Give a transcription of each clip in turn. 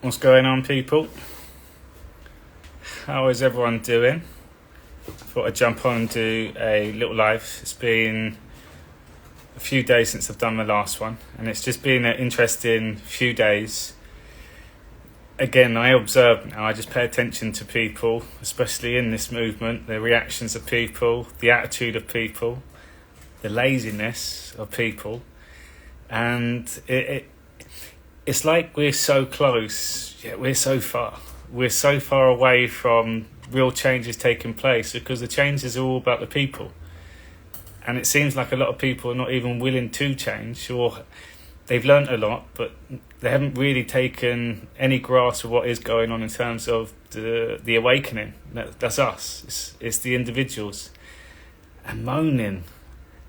What's going on, people? How is everyone doing? I thought I'd jump on and do a little live. It's been a few days since I've done the last one, and it's just been an interesting few days. Again, I observe now, I just pay attention to people, especially in this movement, the reactions of people, the attitude of people, the laziness of people, and it's like we're so close, yet we're so far. We're so far away from real changes taking place because the changes are all about the people. And it seems like a lot of people are not even willing to change, or they've learnt a lot, but they haven't really taken any grasp of what is going on in terms of the awakening. That's us. It's the individuals. And moaning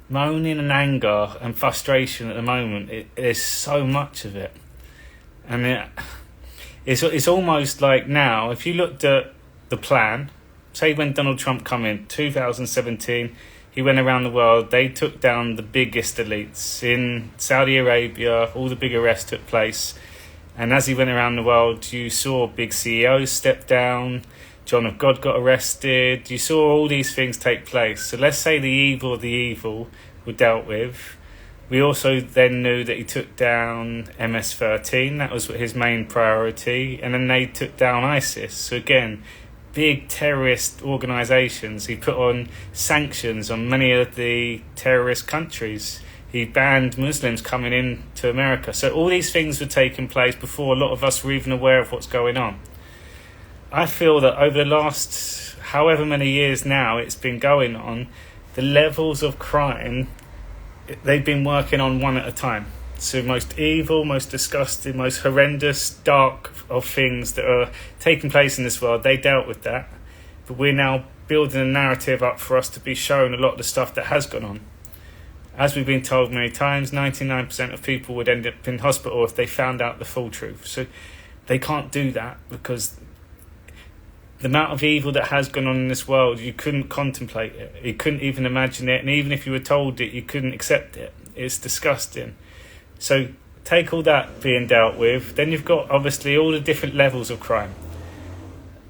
and anger and frustration at the moment, there's so much of it. And it's almost like now, if you looked at the plan, say when Donald Trump come in 2017, he went around the world, they took down the biggest elites. In Saudi Arabia, all the big arrests took place. And as he went around the world, you saw big CEOs step down, John of God got arrested, you saw all these things take place. So let's say the evil of the evil were dealt with. We also then knew that he took down MS-13, that was his main priority, and then they took down ISIS. So again, big terrorist organisations. He put on sanctions on many of the terrorist countries. He banned Muslims coming into America. So all these things were taking place before a lot of us were even aware of what's going on. I feel that over the last however many years now it's been going on, the levels of crime, they've been working on one at a time. So most evil, most disgusting, most horrendous, dark of things that are taking place in this world, they dealt with that. But we're now building a narrative up for us to be shown a lot of the stuff that has gone on. As we've been told many times, 99% of people would end up in hospital if they found out the full truth. So they can't do that because the amount of evil that has gone on in this world, you couldn't contemplate it. You couldn't even imagine it. And even if you were told it, you couldn't accept it. It's disgusting. So take all that being dealt with. Then you've got, obviously, all the different levels of crime.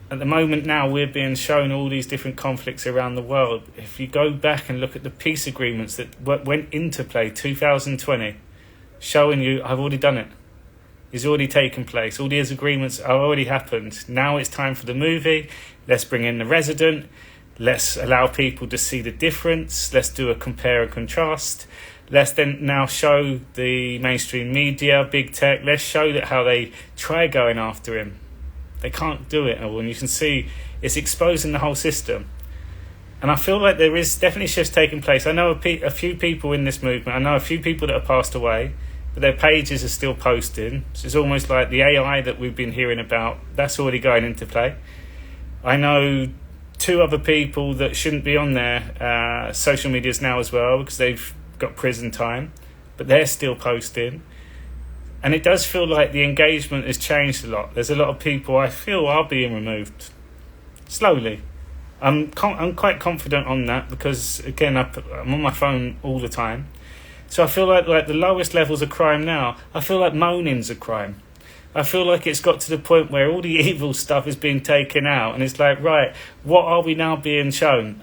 At the moment now, we're being shown all these different conflicts around the world. If you go back and look at the peace agreements that went into play 2020, showing you, I've already done it. It's already taken place. All these agreements have already happened. Now it's time for the movie. Let's bring in the resident. Let's allow people to see the difference. Let's do a compare and contrast. Let's then now show the mainstream media, big tech. Let's show that how they try going after him. They can't do it all. And you can see it's exposing the whole system. And I feel like there is definitely shifts taking place. I know a few people in this movement. I know a few people that have passed away, but their pages are still posting. So it's almost like the AI that we've been hearing about, that's already going into play. I know 2 other people that shouldn't be on their social medias now as well because they've got prison time, but they're still posting. And it does feel like the engagement has changed a lot. There's a lot of people I feel are being removed slowly. I'm quite confident on that because, again, I'm on my phone all the time. So I feel like the lowest levels of crime now, I feel like moaning's a crime. I feel like it's got to the point where all the evil stuff is being taken out and it's like, right, what are we now being shown?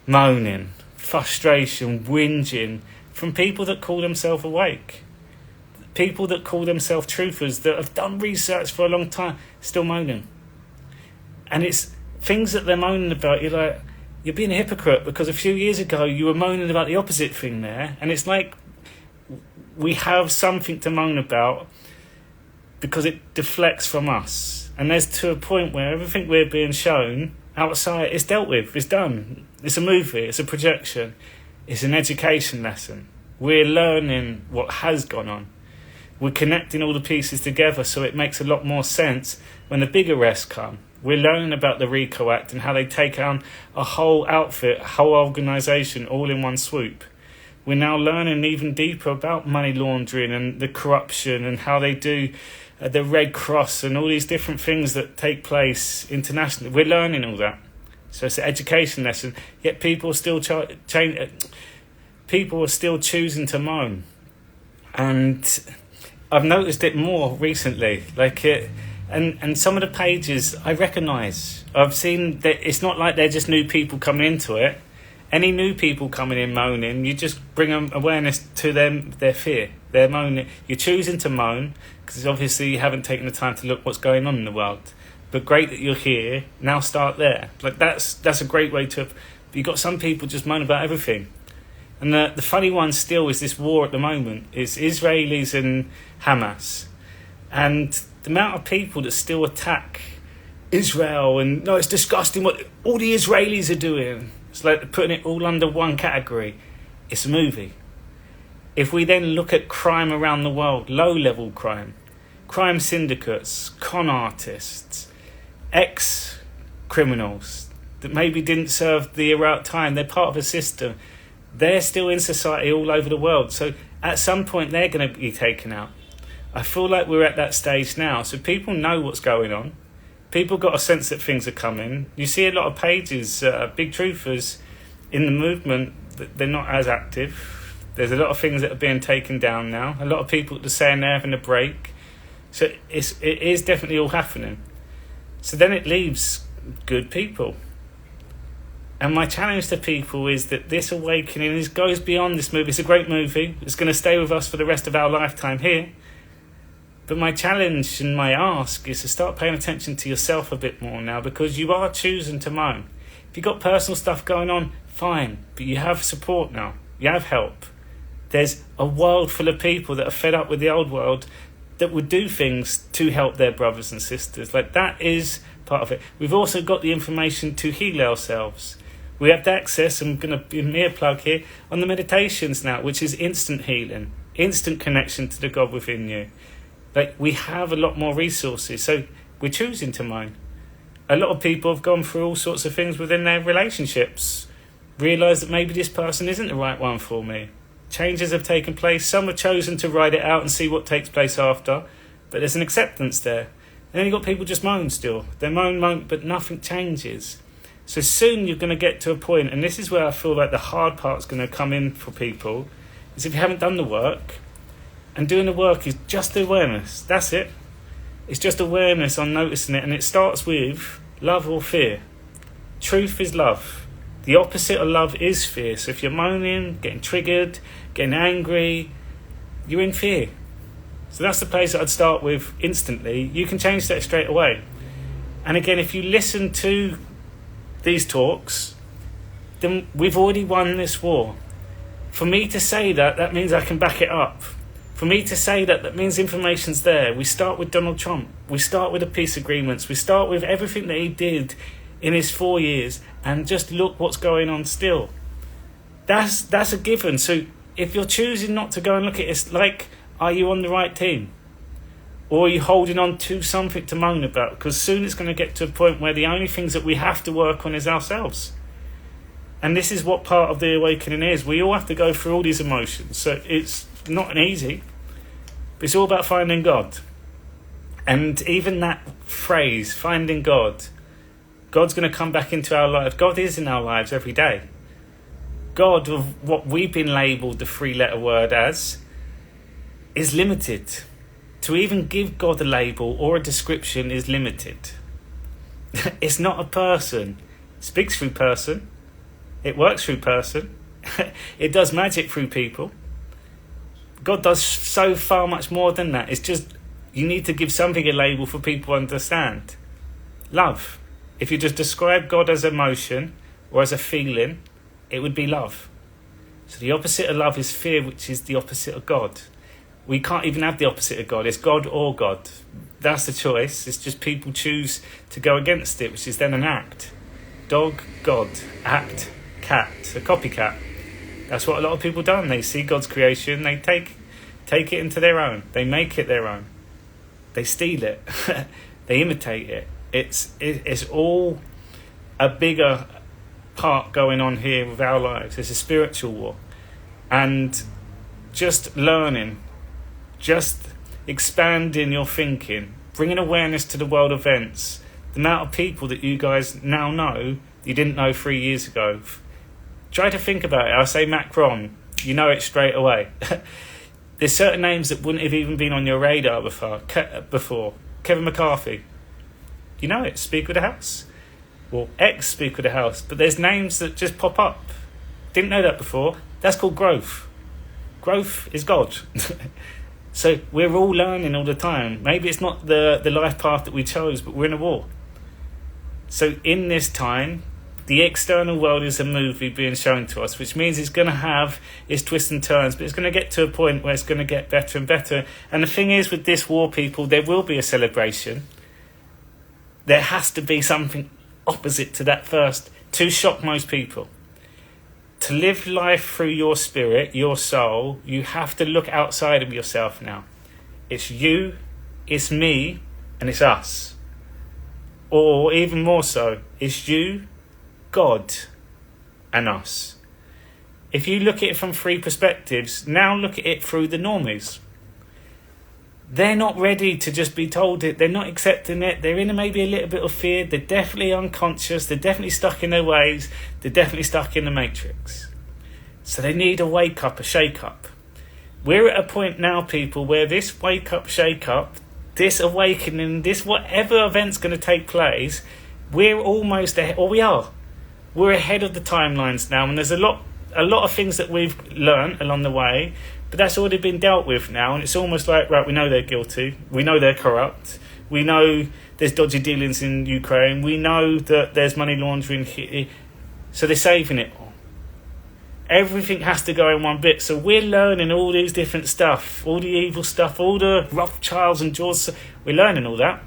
Moaning, frustration, whinging from people that call themselves awake. People that call themselves truthers that have done research for a long time, still moaning. And it's things that they're moaning about, you're like, you're being a hypocrite because a few years ago you were moaning about the opposite thing there. And it's like we have something to moan about because it deflects from us. And there's to a point where everything we're being shown outside is dealt with, it's done. It's a movie, it's a projection, it's an education lesson. We're learning what has gone on. We're connecting all the pieces together so it makes a lot more sense when the big arrests come. We're learning about the RICO Act and how they take on a whole outfit, a whole organisation all in one swoop. We're now learning even deeper about money laundering and the corruption and how they do the Red Cross and all these different things that take place internationally. We're learning all that. So it's an education lesson, yet people are still people are still choosing to moan. And I've noticed it more recently. And some of the pages I recognise. I've seen that it's not like they're just new people coming into it. Any new people coming in moaning, you just bring them awareness to them, their fear. They're moaning. You're choosing to moan because obviously you haven't taken the time to look what's going on in the world. But great that you're here. Now start there. That's a great way to. You've got some people just moan about everything. And the funny one still is this war at the moment. It's Israelis and Hamas. And the amount of people that still attack Israel and, no, it's disgusting what all the Israelis are doing. It's like putting it all under one category. It's a movie. If we then look at crime around the world, low-level crime syndicates, con artists, ex-criminals that maybe didn't serve the right time, they're part of a system, they're still in society all over the world. So at some point they're going to be taken out. I feel like we're at that stage now. So people know what's going on. People got a sense that things are coming. You see a lot of pages, big truthers in the movement, they're not as active. There's a lot of things that are being taken down now. A lot of people that are saying they're having a break. So it is definitely all happening. So then it leaves good people. And my challenge to people is that this awakening goes beyond this movie. It's a great movie. It's going to stay with us for the rest of our lifetime here. But my challenge and my ask is to start paying attention to yourself a bit more now, because you are choosing to moan. If you've got personal stuff going on, fine. But you have support now. You have help. There's a world full of people that are fed up with the old world that would do things to help their brothers and sisters. That is part of it. We've also got the information to heal ourselves. We have the access, I'm going to be a mere plug here, on the meditations now, which is instant healing, instant connection to the God within you. We have a lot more resources, so we're choosing to moan. A lot of people have gone through all sorts of things within their relationships, realised that maybe this person isn't the right one for me. Changes have taken place. Some have chosen to ride it out and see what takes place after, but there's an acceptance there. And then you've got people just moan still. They moan, but nothing changes. So soon you're going to get to a point, and this is where I feel like the hard part's going to come in for people, is if you haven't done the work, and doing the work is just awareness. That's it. It's just awareness on noticing it, and it starts with love or fear. Truth is love. The opposite of love is fear. So if you're moaning, getting triggered, getting angry, you're in fear. So that's the place that I'd start with instantly. You can change that straight away. And again, if you listen to these talks, then we've already won this war. For me to say that means I can back it up. For me to say that means information's there. We start with Donald Trump. We start with the peace agreements. We start with everything that he did in his 4 years, and just look what's going on still. That's a given. So if you're choosing not to go and look at it, are you on the right team? Or are you holding on to something to moan about? Because soon it's going to get to a point where the only things that we have to work on is ourselves. And this is what part of the awakening is. We all have to go through all these emotions. So it's not easy, but it's all about finding God. And even that phrase, finding God, God's going to come back into our lives. God is in our lives every day. God, of what we've been labelled the 3-letter word as, is limited. To even give God a label or a description is limited. It's not a person. It speaks through person. It works through person. It does magic through people. God does so far much more than that. It's just, you need to give something a label for people to understand. Love. If you just describe God as emotion or as a feeling, it would be love. So the opposite of love is fear, which is the opposite of God. We can't even have the opposite of God. It's God or God. That's the choice. It's just people choose to go against it, which is then an act. Dog, God. Act, cat. A copycat. That's what a lot of people done. They see God's creation. They take it into their own. They make it their own. They steal it. They imitate it. It's all a bigger part going on here with our lives. It's a spiritual war. And just learning, just expanding your thinking, bringing awareness to the world events, the amount of people that you guys now know you didn't know 3 years ago. Try to think about it. I say Macron, you know it straight away. There's certain names that wouldn't have even been on your radar before. Kevin McCarthy. You know it, Speaker of the House. Well, ex-Speaker of the House. But there's names that just pop up. Didn't know that before. That's called growth. Growth is God. So we're all learning all the time. Maybe it's not the life path that we chose, but we're in a war. So in this time, the external world is a movie being shown to us, which means it's going to have its twists and turns, but it's going to get to a point where it's going to get better and better. And the thing is, with this war, people, there will be a celebration. There has to be something opposite to that first, to shock most people. To live life through your spirit, your soul, you have to look outside of yourself now. It's you, it's me, and it's us. Or even more so, it's you, God, and us. If you look at it from three perspectives, now look at it through the normies. They're not ready to just be told it. They're not accepting it. They're in maybe a little bit of fear. They're definitely unconscious. They're definitely stuck in their ways. They're definitely stuck in the matrix. So they need a wake up, a shake up. We're at a point now, people, where this wake up, shake up, this awakening, this whatever event's going to take place, we're almost ahead, or we are. We're ahead of the timelines now, and there's a lot of things that we've learned along the way, but that's already been dealt with now, and it's almost like, right, we know they're guilty, we know they're corrupt, we know there's dodgy dealings in Ukraine, we know that there's money laundering here, so they're saving it all. Everything has to go in one bit, so we're learning all these different stuff, all the evil stuff, all the Rothschilds and George, we're learning all that.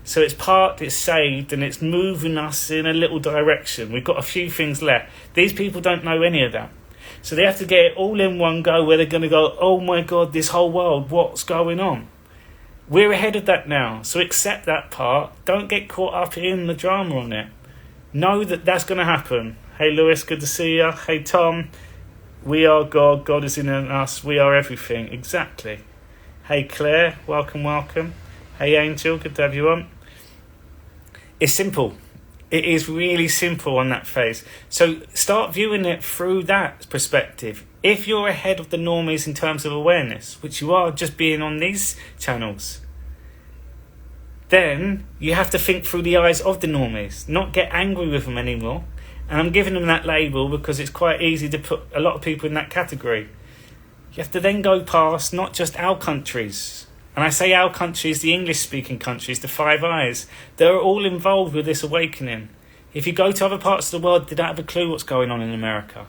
So it's saved, and it's moving us in a little direction. We've got a few things left. These people don't know any of that. So they have to get it all in one go where they're going to go, oh my God, this whole world, what's going on? We're ahead of that now. So accept that part. Don't get caught up in the drama on it. Know that that's going to happen. Hey Lewis, good to see you. Hey Tom, we are God. God is in us. We are everything. Exactly. Hey Claire, welcome. Hey Angel, good to have you on. It's simple. It is really simple on that phase. So start viewing it through that perspective. If you're ahead of the normies in terms of awareness, which you are just being on these channels, then you have to think through the eyes of the normies, not get angry with them anymore. And I'm giving them that label because it's quite easy to put a lot of people in that category. You have to then go past not just our countries. And I say our countries, the English-speaking countries, the Five Eyes, they're all involved with this awakening. If you go to other parts of the world, they don't have a clue what's going on in America.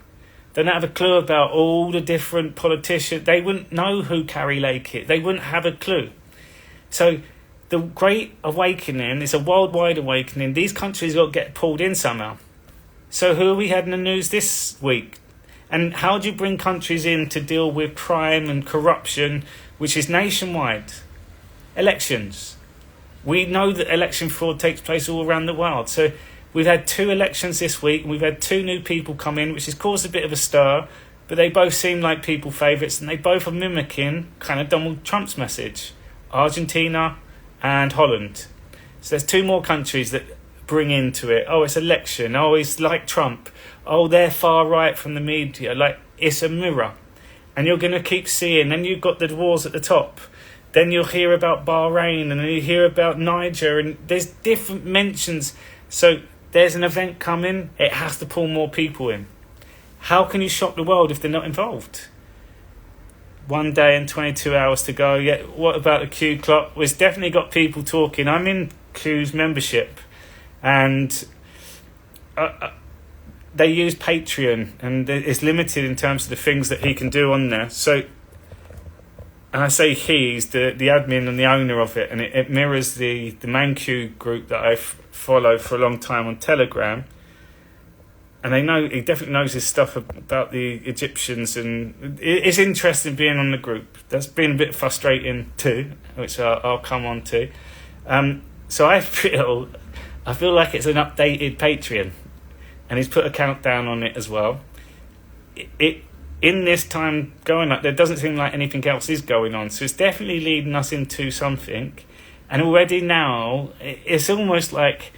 They don't have a clue about all the different politicians. They wouldn't know who Carrie Lake is. They wouldn't have a clue. So the Great Awakening is a worldwide awakening. These countries got to get pulled in somehow. So who we had in the news this week? And how do you bring countries in to deal with crime and corruption, which is nationwide? Elections. We know that election fraud takes place all around the world. So we've had 2 elections this week, and we've had 2 new people come in, which has caused a bit of a stir, but they both seem like people favourites, and they both are mimicking kind of Donald Trump's message. Argentina and Holland. So there's 2 more countries that bring into it. Oh, it's election. Oh, it's like Trump. Oh, they're far right from the media. Like, it's a mirror. And you're going to keep seeing. Then you've got the wars at the top. Then you'll hear about Bahrain, and then you hear about Niger, and there's different mentions. So there's an event coming. It has to pull more people in. How can you shock the world if they're not involved? 1 day and 22 hours to go. Yeah, what about the Q clock? Well, it's definitely got people talking. I'm in Q's membership, and they use Patreon, and it's limited in terms of the things that he can do on there. So, and I say he's the admin and the owner of it, and it mirrors the main Q group that I've followed for a long time on Telegram. And he definitely knows his stuff about the Egyptians, and it's interesting being on the group. That's been a bit frustrating too, which I'll come on to. So I feel like it's an updated Patreon, and he's put a countdown on it as well. In this time going up, there doesn't seem like anything else is going on, so it's definitely leading us into something. And already now, it's almost like,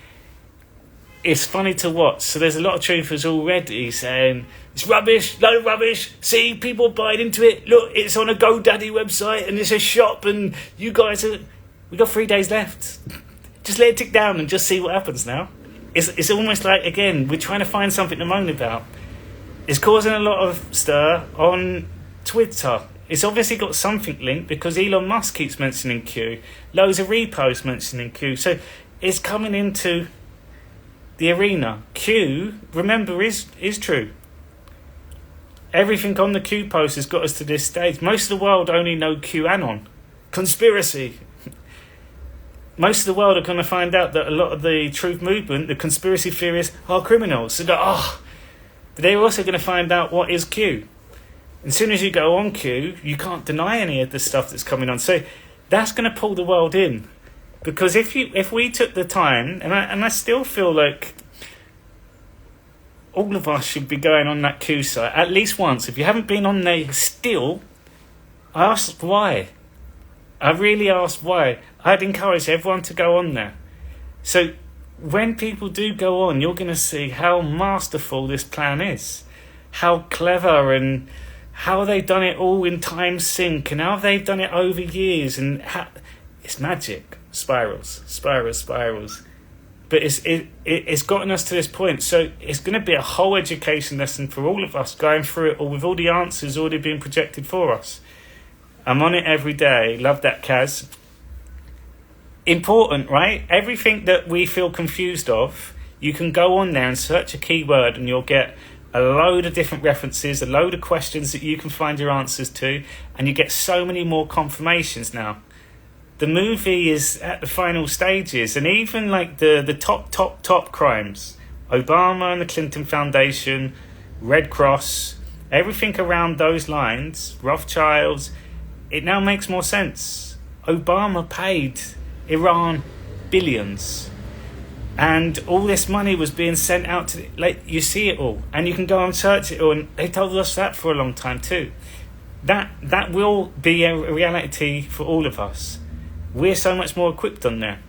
it's funny to watch. So there's a lot of truthers already saying, It's rubbish, load of rubbish. See, people buying into it. Look, it's on a GoDaddy website and it's a shop and you guys are... We got 3 days left. Just let it tick down and just see what happens now. It's almost like, again, we're trying to find something to moan about. It's causing a lot of stir on Twitter. It's obviously got something linked because Elon Musk keeps mentioning Q. Loads of reposts mentioning Q. So it's coming into the arena. Q, remember, is true. Everything on the Q post has got us to this stage. Most of the world only know QAnon. Conspiracy. Most of the world are going to find out that a lot of the truth movement, the conspiracy theorists, are criminals. So but they're also going to find out what is Q. And as soon as you go on Q, you can't deny any of the stuff that's coming on. So that's going to pull the world in. Because if we took the time, and I still feel like all of us should be going on that Q site at least once. If you haven't been on there still, I ask why. I really ask why. I'd encourage everyone to go on there. So when people do go on, you're going to see how masterful this plan is. How clever and how they've done it all in time sync and how they've done it over years. And it's magic. Spirals. But it's gotten us to this point. So it's going to be a whole education lesson for all of us going through it all with all the answers already being projected for us. I'm on it every day. Love that, Kaz. Important, right? Everything that we feel confused of, you can go on there and search a keyword and you'll get a load of different references, a load of questions that you can find your answers to, and you get so many more confirmations now. The movie is at the final stages, and even like the top crimes, Obama and the Clinton Foundation, Red Cross, everything around those lines, Rothschilds, it now makes more sense. Obama paid Iran billions, and all this money was being sent out to, like, you see it all, and you can go and search it all, and they told us that for a long time too. That will be a reality for all of us. We're so much more equipped on there.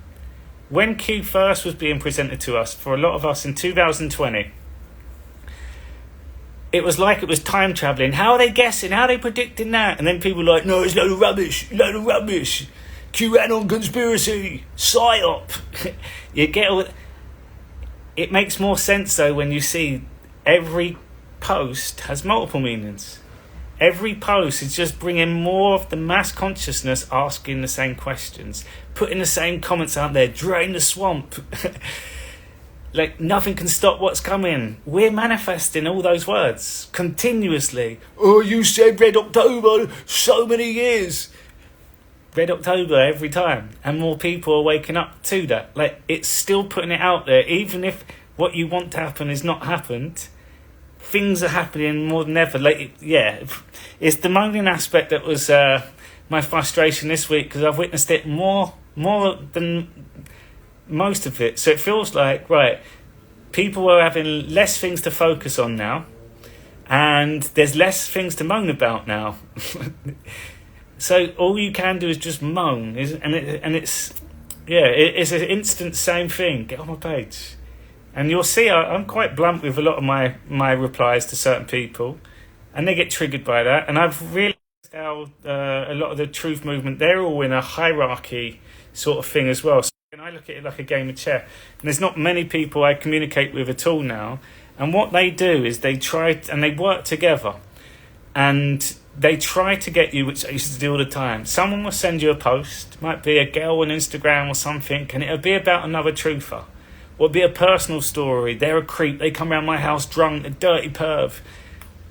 When Q first was being presented to us, for a lot of us in 2020, it was like it was time travelling. How are they guessing? How are they predicting that? And then people were like, no, it's a load of rubbish. QAnon conspiracy, PSYOP. You get all. It makes more sense though when you see every post has multiple meanings. Every post is just bringing more of the mass consciousness asking the same questions, putting the same comments out there, drain the swamp. Like, nothing can stop what's coming. We're manifesting all those words continuously. Oh, you said Red October so many years. Red October every time. And more people are waking up to that. Like, it's still putting it out there. Even if what you want to happen has not happened, things are happening more than ever. Like, yeah, it's the moaning aspect that was my frustration this week, because I've witnessed it more than most of it. So it feels like, right, people are having less things to focus on now, and there's less things to moan about now. So all you can do is just moan, it's an instant same thing. Get on my page. And you'll see I'm quite blunt with a lot of my replies to certain people, and they get triggered by that. And I've realised how a lot of the truth movement, they're all in a hierarchy sort of thing as well. So I look at it like a game of chess. And there's not many people I communicate with at all now. And what they do is they try and they work together. And they try to get you, which I used to do all the time. Someone will send you a post, might be a girl on Instagram or something, and it'll be about another truther. Or it'll be a personal story. They're a creep. They come around my house drunk, a dirty perv.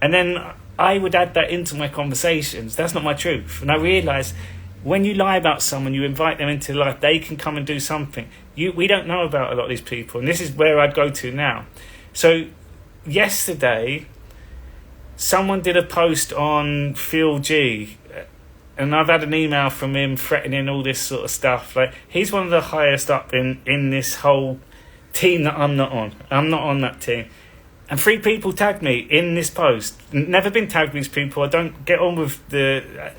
And then I would add that into my conversations. That's not my truth. And I realise when you lie about someone, you invite them into life, they can come and do something. We don't know about a lot of these people. And this is where I'd go to now. So yesterday, someone did a post on Phil G, and I've had an email from him threatening all this sort of stuff. Like, he's one of the highest up in this whole team that I'm not on. I'm not on that team. And 3 people tagged me in this post. Never been tagged with these people. I don't get on with the...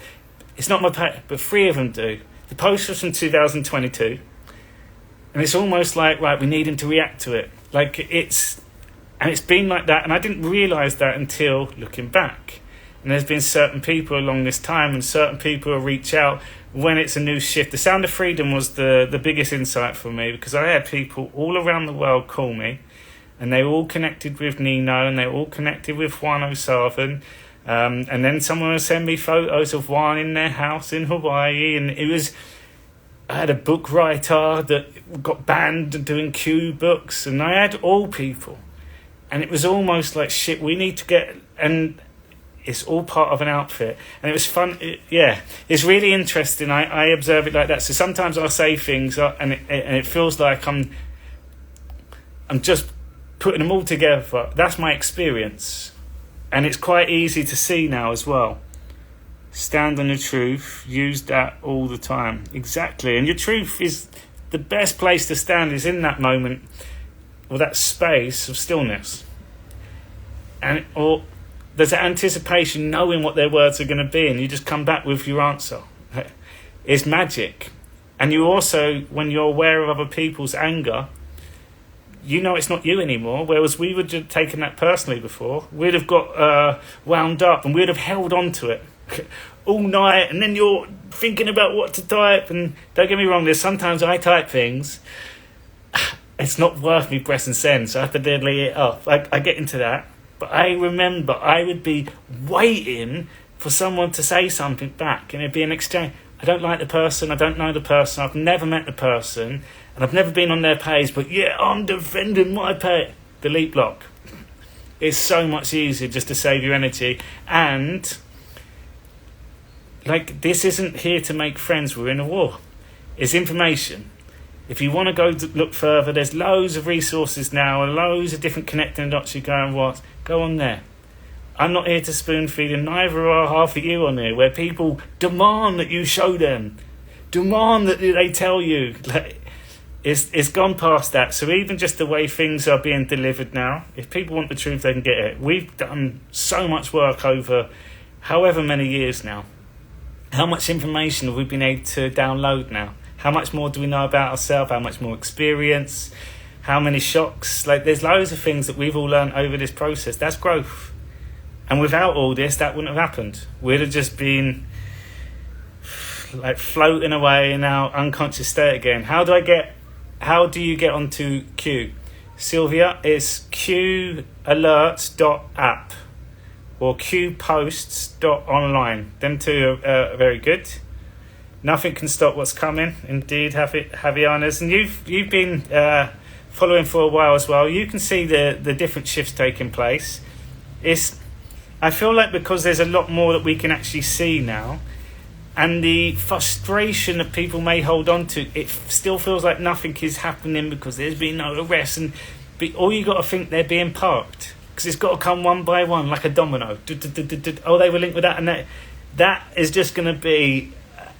It's not my page, but 3 of them do. The post was from 2022. And it's almost like, right, we need him to react to it. Like, it's And it's been like that, and I didn't realise that until looking back. And there's been certain people along this time, and certain people will reach out when it's a new shift. The Sound of Freedom was the biggest insight for me, because I had people all around the world call me, and they were all connected with Nino, and they were all connected with Juan O'Sullivan. And then someone would send me photos of Juan in their house in Hawaii, and I had a book writer that got banned doing Q books, and I had all people. And it was almost like, shit, we need to get... And it's all part of an outfit. And it was fun. It's really interesting. I observe it like that. So sometimes I'll say things and it feels like I'm just putting them all together. That's my experience. And it's quite easy to see now as well. Stand on your truth. Use that all the time. Exactly. And your truth is... The best place to stand is in that moment, or that space of stillness. Or there's an anticipation, knowing what their words are going to be, and you just come back with your answer. It's magic. And you also, when you're aware of other people's anger, you know it's not you anymore, whereas we would have taken that personally before. We'd have got wound up, and we'd have held on to it all night, and then you're thinking about what to type. And don't get me wrong, there's sometimes I type things, it's not worth me pressing send, so I have to delete it off. I get into that. But I remember I would be waiting for someone to say something back, and it'd be an exchange. I don't like the person, I don't know the person, I've never met the person, and I've never been on their page, but yeah, I'm defending my page. Delete block. It's so much easier just to save your energy. And like, this isn't here to make friends, we're in a war. It's information. If you want to go look further, there's loads of resources now, and loads of different connecting dots you go and watch. Go on there. I'm not here to spoon feed, and neither are half of you on there, where people demand that you show them, demand that they tell you. Like, it's gone past that. So even just the way things are being delivered now, if people want the truth, they can get it. We've done so much work over however many years now. How much information have we been able to download now? How much more do we know about ourselves? How much more experience? How many shocks? Like, there's loads of things that we've all learned over this process. That's growth. And without all this, that wouldn't have happened. We'd have just been like floating away in our unconscious state again. How do you get onto Q? Sylvia, it's qalerts.app or qposts.online. Them two are very good. Nothing can stop what's coming. Indeed, Javianas. And you've been following for a while as well. You can see the different shifts taking place. I feel like because there's a lot more that we can actually see now, and the frustration that people may hold on to, it still feels like nothing is happening because there's been no arrest. All you got to think, they're being parked, because it's got to come one by one like a domino. Oh, they were linked with that, and that is just going to be...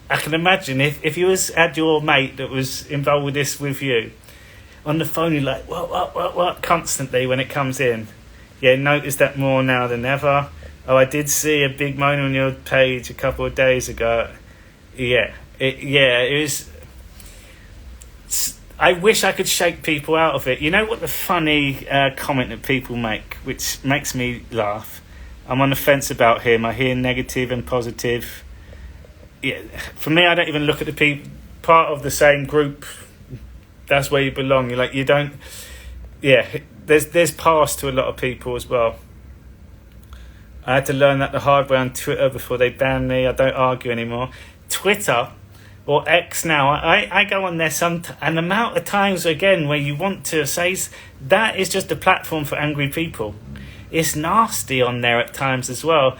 I can imagine if you had your mate that was involved with this with you on the phone, you're like, what, constantly when it comes in. Yeah, notice that more now than ever. Oh, I did see a big moan on your page a couple of days ago. It was... I wish I could shake people out of it. You know what the funny comment that people make, which makes me laugh? I'm on the fence about him. I hear negative and positive. Yeah, for me, I don't even look at the people part of the same group. That's where you belong. You're like, you don't... Yeah, there's past to a lot of people as well. I had to learn that the hard way on Twitter before they banned me. I don't argue anymore. Twitter, or X now, I go on there and the amount of times, again, where you want to say... That is just a platform for angry people. It's nasty on there at times as well.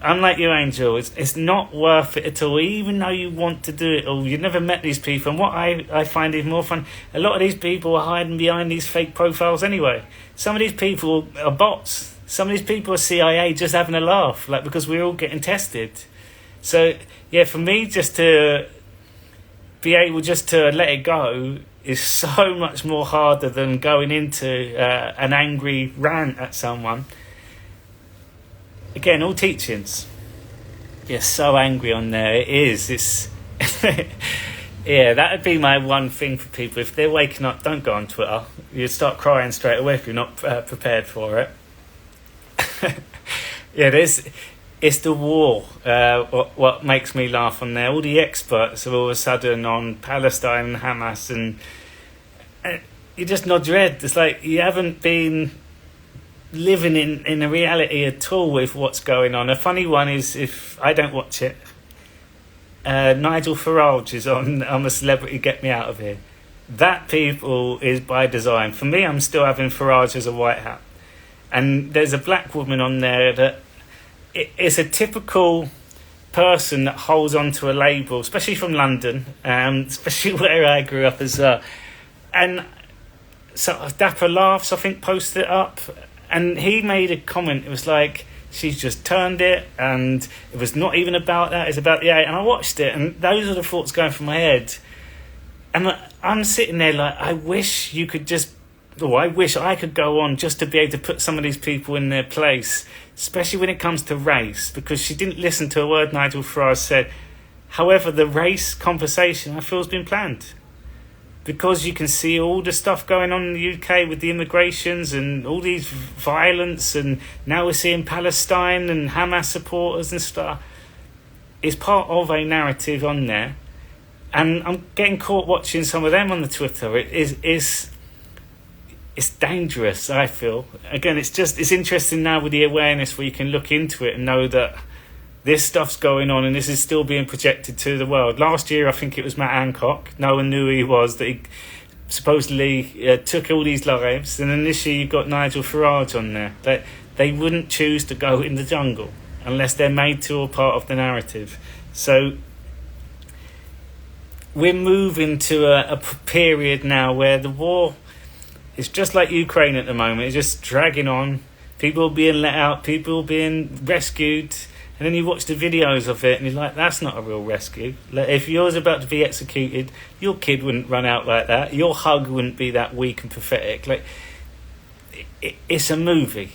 Unlike you, Angel, it's not worth it at all, even though you want to do it all. You've never met these people, and what I find even more fun, a lot of these people are hiding behind these fake profiles anyway. Some of these people are bots. Some of these people are CIA just having a laugh, like, because we're all getting tested. So, yeah, for me, just to be able just to let it go is so much more harder than going into an angry rant at someone. Again, all teachings. You're so angry on there. It is. It's Yeah, that would be my one thing for people. If they're waking up, don't go on Twitter. You'd start crying straight away if you're not prepared for it. Yeah, it's the war. What makes me laugh on there. All the experts are all of a sudden on Palestine and Hamas, and you just nod your head. It's like you haven't been living in a reality at all with what's going on. A funny one is, if I don't watch it, Nigel Farage is on I'm a Celebrity, Get Me Out of Here. That, people, is by design. For me, I'm still having Farage as a white hat. And there's a black woman on there that is a typical person that holds on to a label, especially from London, especially where I grew up as well. And so Dapper Laughs, I think, posted it up. And he made a comment. It was like, she's just turned it, and it was not even about that. It's about the eight. And I watched it, and those are the thoughts going through my head. And I'm sitting there like, I wish you could just, or I wish I could go on just to be able to put some of these people in their place, especially when it comes to race, because she didn't listen to a word Nigel Farage said. However, the race conversation, I feel, has been planned. Because you can see all the stuff going on in the UK with the immigrations and all these violence, and now we're seeing Palestine and Hamas supporters and stuff. It's part of a narrative on there. And I'm getting caught watching some of them on the Twitter. It's dangerous, I feel. Again, it's interesting now with the awareness where you can look into it and know that this stuff's going on and this is still being projected to the world. Last year, I think it was Matt Hancock. No one knew who he was, that he supposedly took all these lives. And then this year, you've got Nigel Farage on there. They wouldn't choose to go in the jungle unless they're made to or part of the narrative. So we're moving to a period now where the war is just like Ukraine at the moment. It's just dragging on. People being let out, people being rescued. And then you watch the videos of it and you're like, that's not a real rescue. Like, if yours about to be executed, your kid wouldn't run out like that. Your hug wouldn't be that weak and pathetic. Like, it's a movie.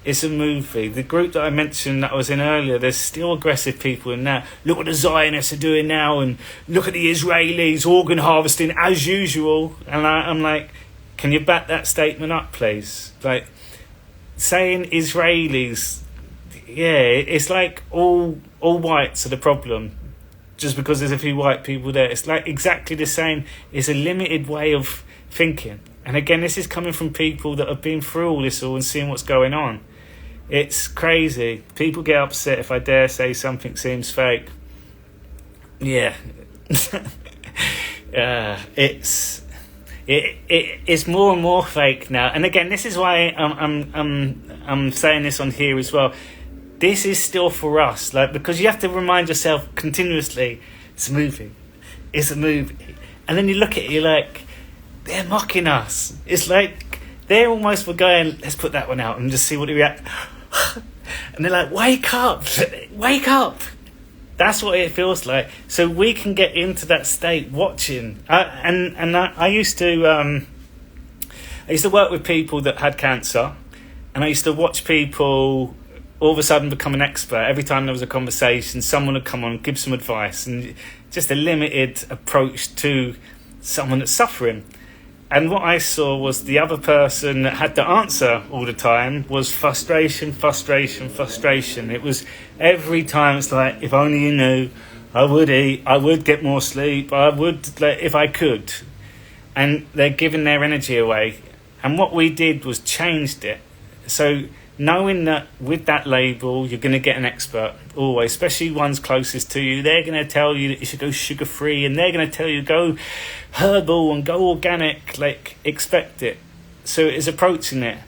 It's a movie. The group that I mentioned that I was in earlier, there's still aggressive people in that. Look what the Zionists are doing now, and look at the Israelis organ harvesting as usual. And I'm like, can you back that statement up, please? Like, saying Israelis, yeah, it's like all whites are the problem just because there's a few white people there. It's like exactly the same. It's a limited way of thinking. And again, this is coming from people that have been through all this and seeing what's going on. It's crazy. People get upset if I dare say something seems fake. Yeah. It's more and more fake now. And again, this is why I'm saying this on here as well. This is still for us, like, because you have to remind yourself continuously, it's a movie. It's a movie. And then you look at it, you're like, they're mocking us. It's like they almost were going, let's put that one out and just see what they react. And they're like, wake up, wake up. That's what it feels like. So we can get into that state watching. I used to work with people that had cancer, and I used to watch people all of a sudden become an expert. Every time there was a conversation, someone would come on and give some advice, and just a limited approach to someone that's suffering. And what I saw was the other person that had to answer all the time was frustration. It was every time, it's like, if only you knew, I would eat, I would get more sleep, I would, like, if I could. And they're giving their energy away. And what we did was changed it. So knowing that with that label, you're going to get an expert always, especially ones closest to you. They're going to tell you that you should go sugar-free, and they're going to tell you go herbal and go organic. Like, expect it. So it's approaching it.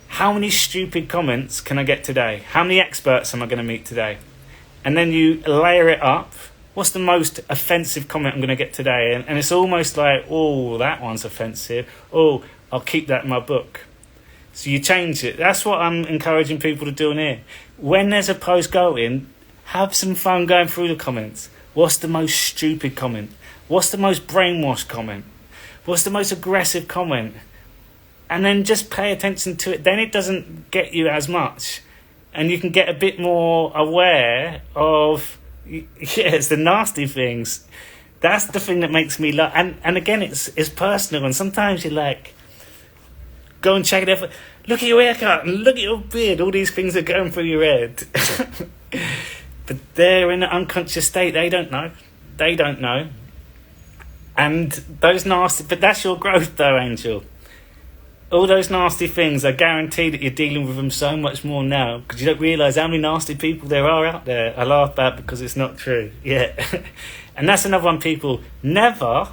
How many stupid comments can I get today? How many experts am I going to meet today? And then you layer it up. What's the most offensive comment I'm going to get today? And it's almost like, oh, that one's offensive. Oh, I'll keep that in my book. So you change it. That's what I'm encouraging people to do in here. When there's a post going, have some fun going through the comments. What's the most stupid comment? What's the most brainwashed comment? What's the most aggressive comment? And then just pay attention to it. Then it doesn't get you as much. And you can get a bit more aware of, yes, the nasty things. That's the thing that makes me laugh. And again, it's personal. And sometimes you're like, go and check it out. Look at your haircut and look at your beard. All these things are going through your head. But they're in an unconscious state. They don't know. They don't know. And those nasty... But that's your growth though, Angel. All those nasty things, I guarantee that you're dealing with them so much more now because you don't realise how many nasty people there are out there. I laugh at because it's not true. Yeah. And that's another one, people. Never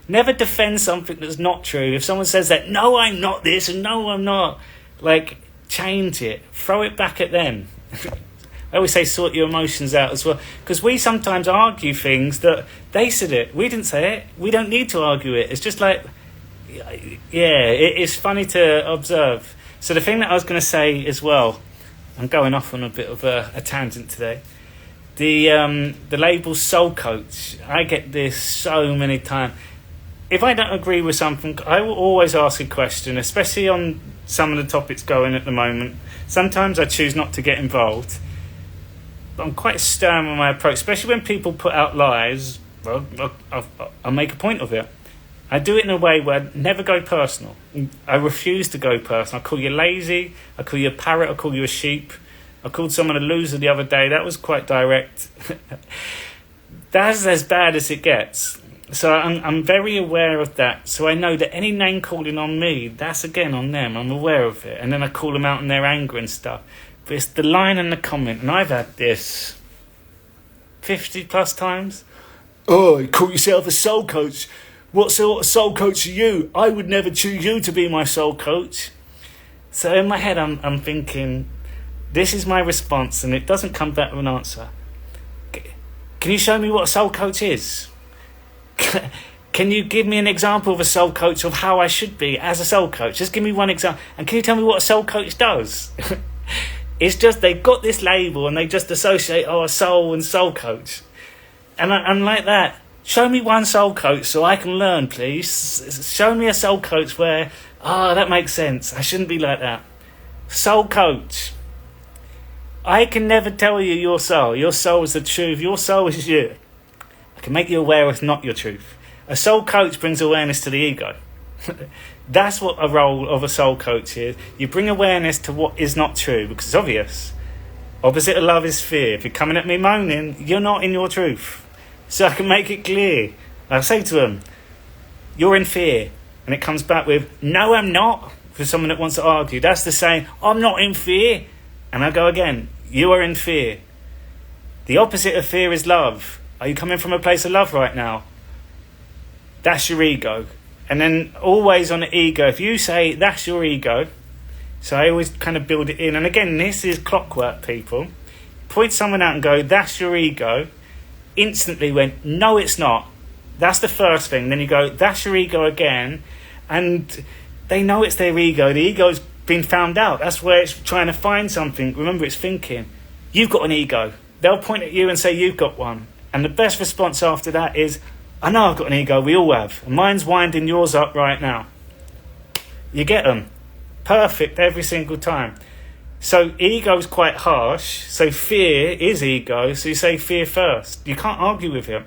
defend something that's not true. If someone says that, no, I'm not this and no, I'm not, like, change it. Throw it back at them. I always say sort your emotions out as well. Because we sometimes argue things that they said it. We didn't say it. We don't need to argue it. It's just like... Yeah, it's funny to observe. So the thing that I was going to say as well, I'm going off on a bit of a tangent today. The label soul coach, I get this so many times. If I don't agree with something, I will always ask a question, especially on some of the topics going at the moment. Sometimes I choose not to get involved, but I'm quite stern with my approach, especially when people put out lies. Well, I'll make a point of it. I do it in a way where I never go personal. I refuse to go personal. I call you lazy, I call you a parrot, I call you a sheep. I called someone a loser the other day. That was quite direct. That's as bad as it gets. So I'm very aware of that. So I know that any name calling on me, that's again on them. I'm aware of it. And then I call them out in their anger and stuff. But it's the line and the comment. And I've had this 50 plus times. Oh, you call yourself a soul coach. What sort of soul coach are you? I would never choose you to be my soul coach. So in my head, I'm thinking, this is my response, and it doesn't come back with an answer. Can you show me what a soul coach is? Can you give me an example of a soul coach of how I should be as a soul coach? Just give me one example. And can you tell me what a soul coach does? It's just they've got this label and they just associate, a soul and soul coach. And I'm like that. Show me one soul coach so I can learn, please. Show me a soul coach where, that makes sense. I shouldn't be like that. Soul coach. I can never tell you your soul. Your soul is the truth. Your soul is you. I can make you aware it's not your truth. A soul coach brings awareness to the ego. That's what a role of a soul coach is. You bring awareness to what is not true because it's obvious. Opposite of love is fear. If you're coming at me moaning, you're not in your truth. So I can make it clear. I say to them, you're in fear. And it comes back with, no, I'm not. For someone that wants to argue. That's the saying, I'm not in fear. And I go again, you are in fear. The opposite of fear is love. Are you coming from a place of love right now? That's your ego. And then always on the ego, if you say that's your ego, so I always kind of build it in. And again, this is clockwork, people. Point someone out and go, that's your ego. Instantly went, no, it's not. That's the first thing. Then you go, that's your ego again. And they know it's their ego. The ego's been found out. That's where it's trying to find something. Remember, it's thinking. You've got an ego. They'll point at you and say you've got one. And the best response after that is, I know I've got an ego. We all have. And mine's winding yours up right now. You get them. Perfect every single time. So ego's quite harsh. So fear is ego. So you say fear first. You can't argue with him.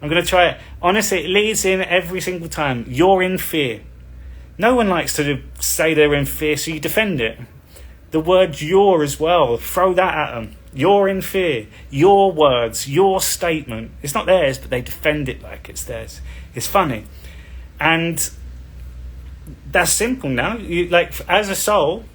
I'm going to try it. Honestly, it leads in every single time. You're in fear. No one likes to say they're in fear, so you defend it. The word you're as well. Throw that at them. You're in fear. Your words, your statement. It's not theirs, but they defend it like it's theirs. It's funny. And that's simple now. You, like, as a soul,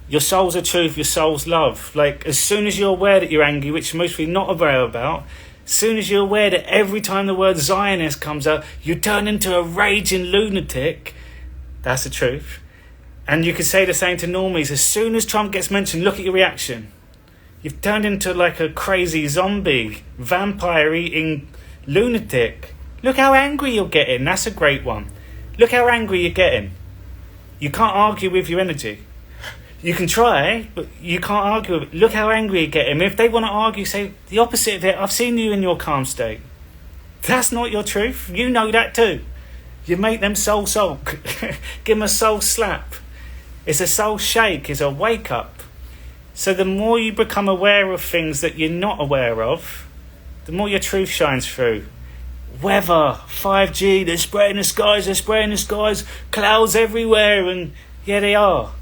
your soul's a truth, your soul's love. Like, as soon as you're aware that you're angry, which you're mostly not aware about, as soon as you're aware that every time the word Zionist comes up, you turn into a raging lunatic, that's the truth. And you could say the same to normies. As soon as Trump gets mentioned, look at your reaction. You've turned into like a crazy zombie, vampire-eating lunatic. Look how angry you're getting. That's a great one. Look how angry you're getting. You can't argue with your energy. You can try, but you can't argue with it. Look how angry you're getting. If they want to argue, say the opposite of it. I've seen you in your calm state. That's not your truth. You know that too. You make them soul sulk. Give them a soul slap. It's a soul shake. It's a wake up. So the more you become aware of things that you're not aware of, the more your truth shines through. weather, 5G, they're spraying the skies, clouds everywhere, and yeah, they are.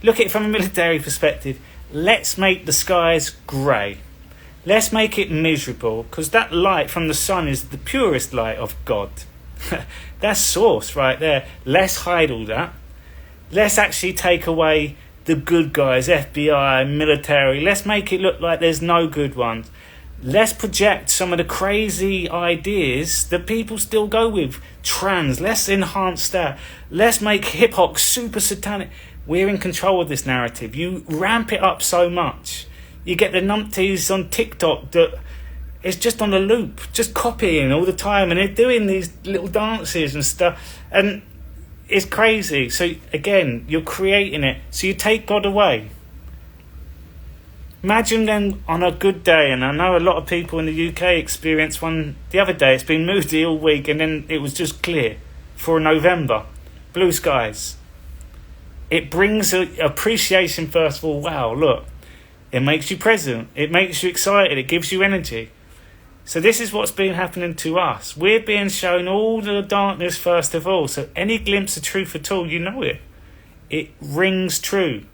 Look at it from a military perspective. Let's make the skies grey. Let's make it miserable, because that light from the sun is the purest light of God. That's source right there. Let's hide all that. Let's actually take away the good guys, FBI, military. Let's make it look like there's no good ones. Let's project some of the crazy ideas that people still go with. Trans, let's enhance that. Let's make hip-hop super satanic. We're in control of this narrative. You ramp it up so much. You get the numpties on TikTok that it's just on a loop, just copying all the time, and they're doing these little dances and stuff, and it's crazy. So again, you're creating it. So you take God away. Imagine then on a good day, and I know a lot of people in the UK experienced one the other day. It's been moody all week, and then it was just clear for November, blue skies. It brings appreciation first of all. Wow, look, it makes you present. It makes you excited. It gives you energy. So this is what's been happening to us. We're being shown all the darkness first of all. So any glimpse of truth at all, you know it. It rings true.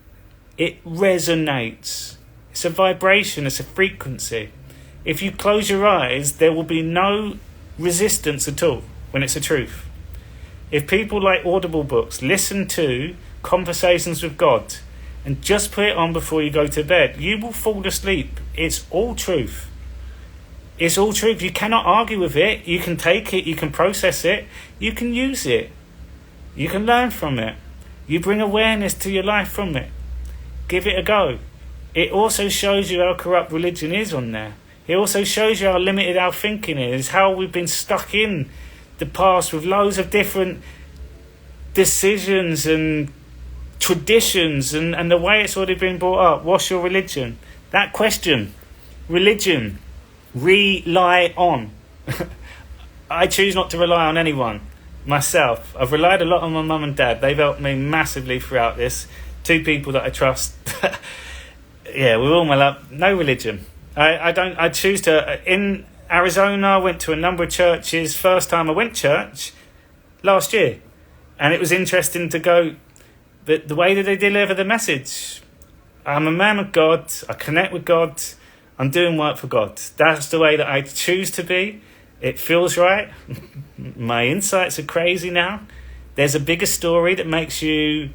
It resonates. It's a vibration. It's a frequency. If you close your eyes, there will be no resistance at all when it's a truth. If people like Audible books, listen to Conversations with God and just put it on before you go to bed, you will fall asleep. It's all truth. It's all truth. You cannot argue with it. You can take it. You can process it. You can use it. You can learn from it. You bring awareness to your life from it. Give it a go. It also shows you how corrupt religion is on there. It also shows you how limited our thinking is, how we've been stuck in the past with loads of different decisions and traditions and the way it's already been brought up. What's your religion? That question, religion, rely on. I choose not to rely on anyone. Myself, I've relied a lot on my mum and dad. They've helped me massively throughout this. Two people that I trust. Yeah, with all my love. No religion. I choose to. In Arizona, I went to a number of churches. First time I went to church last year, and it was interesting to go. The way that they deliver the message. I'm a man of God. I connect with God. I'm doing work for God. That's the way that I choose to be. It feels right. My insights are crazy now. There's a bigger story that makes you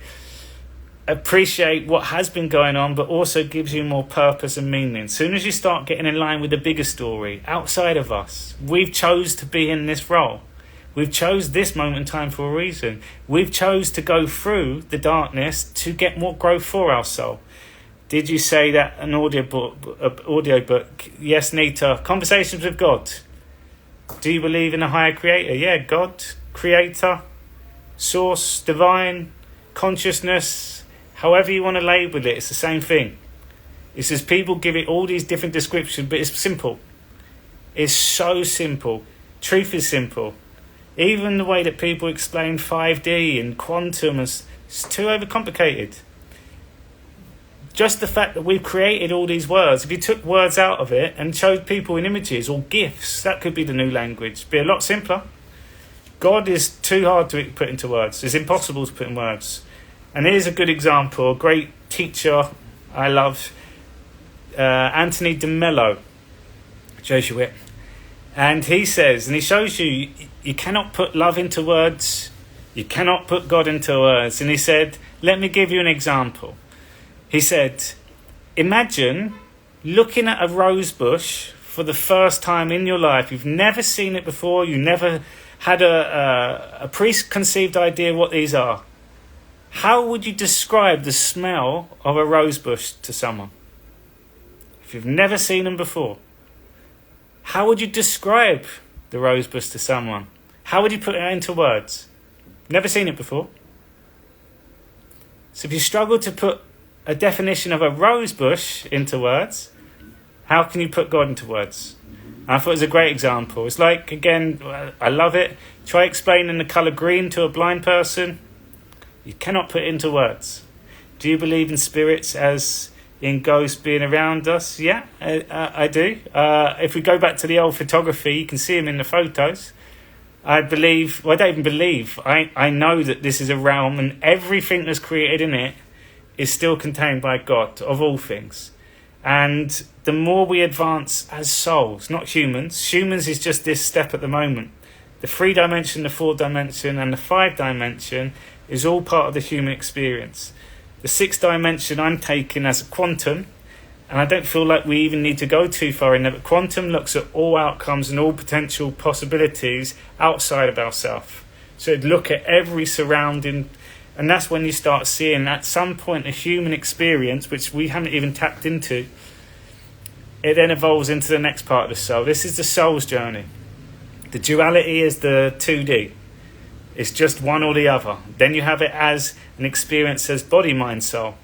appreciate what has been going on, but also gives you more purpose and meaning. As soon as you start getting in line with the bigger story outside of us, we've chose to be in this role. We've chose this moment in time for a reason. We've chose to go through the darkness to get more growth for our soul. Did you say that an audio book? Yes, Nita. Conversations with God. Do you believe in a higher creator? Yeah, God, creator, source, divine, consciousness, however you want to label it, it's the same thing. It's just people give it all these different descriptions, but it's simple. It's so simple. Truth is simple. Even the way that people explain 5D and quantum is too overcomplicated. Just the fact that we've created all these words, if you took words out of it and showed people in images or GIFs, that could be the new language. It'd be a lot simpler. God is too hard to put into words. It's impossible to put in words. And here's a good example, a great teacher I love, Anthony DeMello, Jesuit. And he says, and he shows you, you cannot put love into words. You cannot put God into words. And he said, let me give you an example. He said, imagine looking at a rose bush for the first time in your life. You've never seen it before. You never had a preconceived idea what these are. How would you describe the smell of a rose bush to someone? If you've never seen them before, how would you describe the rose bush to someone? How would you put it into words? Never seen it before. So if you struggle to put a definition of a rose bush into words, how can you put God into words? And I thought it was a great example. It's like, again, I love it. Try explaining the colour green to a blind person. You cannot put it into words. Do you believe in spirits as in ghosts being around us? Yeah, I do. If we go back to the old photography, you can see them in the photos. I believe, well, I don't even believe, I know that this is a realm and everything that's created in it is still contained by God, of all things. And the more we advance as souls, not humans is just this step at the moment. The 3 dimension, the 4 dimension and the 5 dimension is all part of the human experience. The 6 dimension I'm taking as a quantum, and I don't feel like we even need to go too far in there, but quantum looks at all outcomes and all potential possibilities outside of ourselves. So it'd look at every surrounding, and that's when you start seeing at some point a human experience, which we haven't even tapped into. It then evolves into the next part of the soul. This is the soul's journey. The duality is the 2D. It's just one or the other. Then you have it as an experience as body, mind, soul.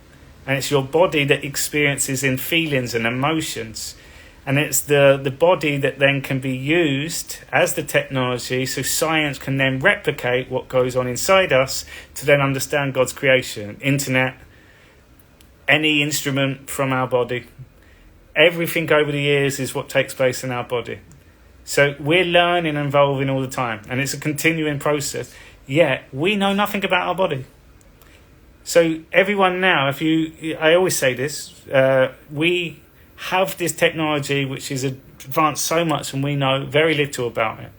And it's your body that experiences in feelings and emotions. And it's the body that then can be used as the technology so science can then replicate what goes on inside us to then understand God's creation. Internet, any instrument from our body, everything over the years is what takes place in our body. So we're learning and evolving all the time. And it's a continuing process. Yet we know nothing about our body. So everyone now, I always say this, we have this technology which is advanced so much and we know very little about it.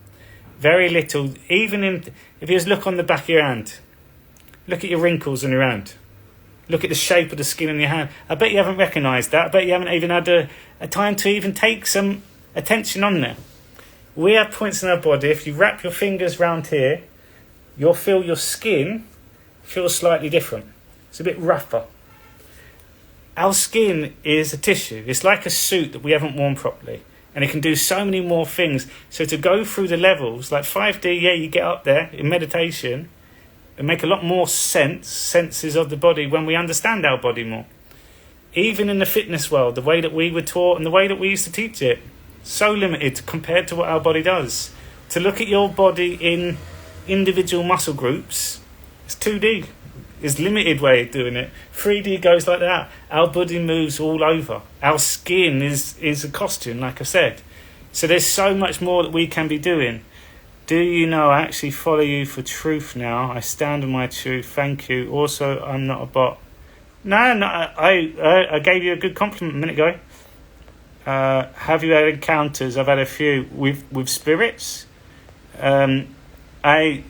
Very little. Even if you just look on the back of your hand, look at your wrinkles on your hand, look at the shape of the skin on your hand. I bet you haven't recognised that. I bet you haven't even had a time to even take some attention on there. We have points in our body. If you wrap your fingers round here, you'll feel your skin feels slightly different. It's a bit rougher. Our skin is a tissue. It's like a suit that we haven't worn properly. And it can do so many more things. So to go through the levels, like 5D, yeah, you get up there in meditation and make a lot more senses of the body when we understand our body more. Even in the fitness world, the way that we were taught and the way that we used to teach it, so limited compared to what our body does. To look at your body in individual muscle groups, it's 2D. It's limited way of doing it. 3D goes like that. Our body moves all over. Our skin is a costume, like I said. So there's so much more that we can be doing. Do you know I actually follow you for truth now? I stand on my truth. Thank you. Also, I'm not a bot. No, I gave you a good compliment a minute ago. Have you had encounters? I've had a few with spirits. I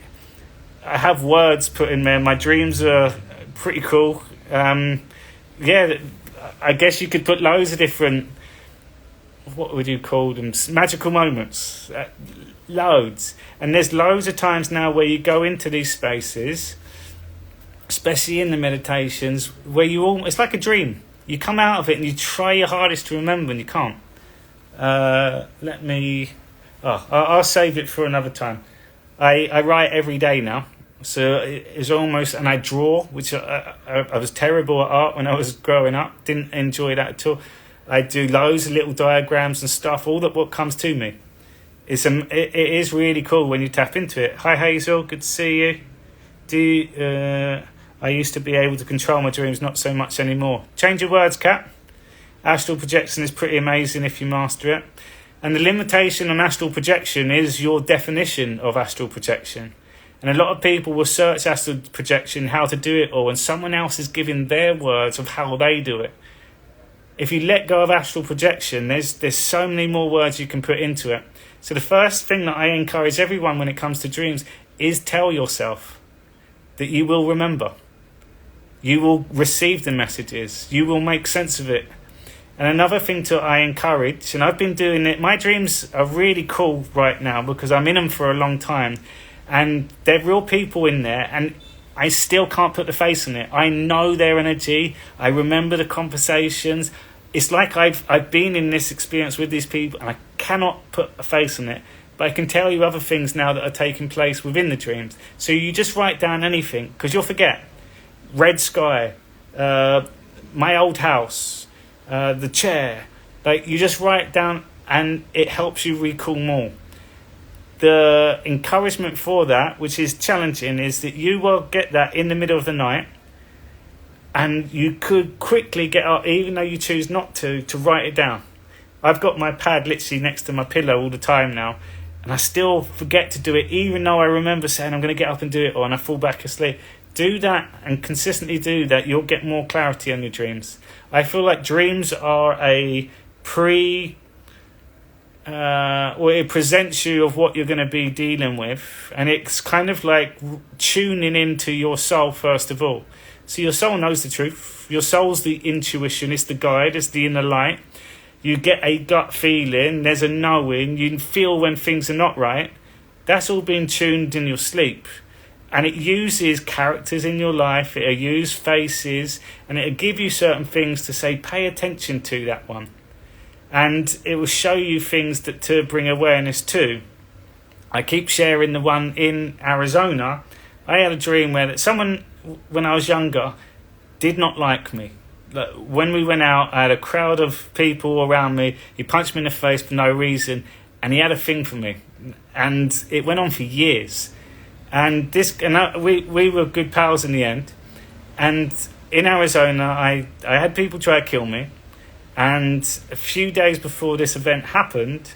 have words put in there. My dreams are pretty cool. Yeah, I guess you could put loads of different, what would you call them? Magical moments. Loads. And there's loads of times now where you go into these spaces, especially in the meditations, where it's like a dream. You come out of it and you try your hardest to remember and you can't. I'll save it for another time. I write every day now. So it's almost, and I draw, which I was terrible at art when I was growing up. Didn't enjoy that at all. I do loads of little diagrams and stuff, all that what comes to me. It is really cool when you tap into it. Hi Hazel, good to see you. I used to be able to control my dreams, not so much anymore. Change your words, Kat. Astral projection is pretty amazing if you master it. And the limitation on astral projection is your definition of astral projection. And a lot of people will search astral projection, how to do it all, and someone else is giving their words of how they do it. If you let go of astral projection, there's so many more words you can put into it. So the first thing that I encourage everyone when it comes to dreams is tell yourself that you will remember. You will receive the messages. You will make sense of it. And another thing I encourage, and I've been doing it, my dreams are really cool right now because I'm in them for a long time. And they're real people in there, and I still can't put the face on it. I know their energy. I remember the conversations. It's like I've been in this experience with these people, and I cannot put a face on it. But I can tell you other things now that are taking place within the dreams. So you just write down anything, because you'll forget. Red sky, my old house, the chair. Like, you just write down, and it helps you recall more. The encouragement for that, which is challenging, is that you will get that in the middle of the night, and you could quickly get up, even though you choose not to write it down. I've got my pad literally next to my pillow all the time now. and I still forget to do it, even though I remember saying I'm going to get up and do it, or and I fall back asleep. Do that and consistently do that. You'll get more clarity on your dreams. I feel like dreams are a or it presents you of what you're going to be dealing with, and it's kind of like tuning into your soul first of all. So your soul knows the truth. Your soul's the intuition, it's the guide, it's the inner light. You get a gut feeling, there's a knowing, you feel when things are not right. That's all being tuned in your sleep. And it uses characters in your life, it'll use faces, and it'll give you certain things to say, pay attention to that one. And it will show you things that to bring awareness to. I keep sharing the one in Arizona. I had a dream where that someone, when I was younger, did not like me. Like, when we went out, I had a crowd of people around me. He punched me in the face for no reason, and he had a thing for me. And it went on for years. And we were good pals in the end. And in Arizona, I had people try to kill me. And a few days before this event happened,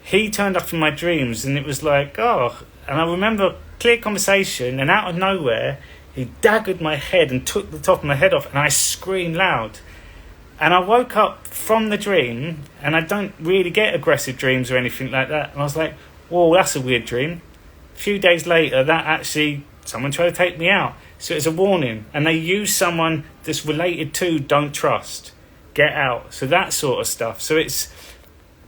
he turned up in my dreams, and it was like, oh. And I remember clear conversation, and out of nowhere, he daggered my head and took the top of my head off, and I screamed loud. And I woke up from the dream, and I don't really get aggressive dreams or anything like that. And I was like, whoa, that's a weird dream. A few days later, someone tried to take me out. So it's a warning. And they use someone that's related to don't trust. Get out. So that sort of stuff. So it's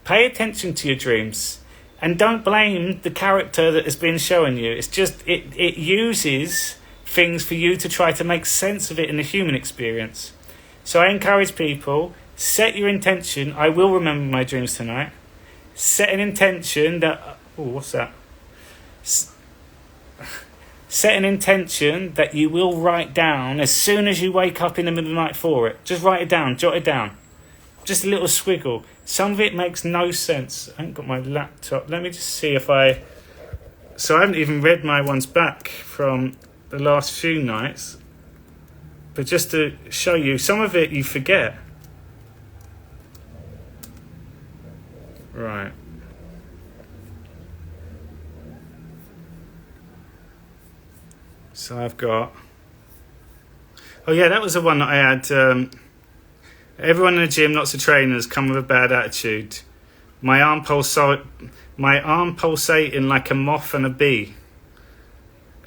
pay attention to your dreams and don't blame the character that has been showing you. It's just it uses things for you to try to make sense of it in the human experience. So I encourage people, set your intention. I will remember my dreams tonight. Set an intention that what's that? Set an intention that you will write down as soon as you wake up in the middle of the night for it. Just write it down, jot it down. Just a little squiggle. Some of it makes no sense. I haven't got my laptop. Let me just see if So I haven't even read my ones back from the last few nights. But just to show you, some of it you forget. Right. So I've got... Oh yeah, that was the one that I had. Everyone in the gym, lots of trainers, come with a bad attitude. My arm pulsating like a moth and a bee.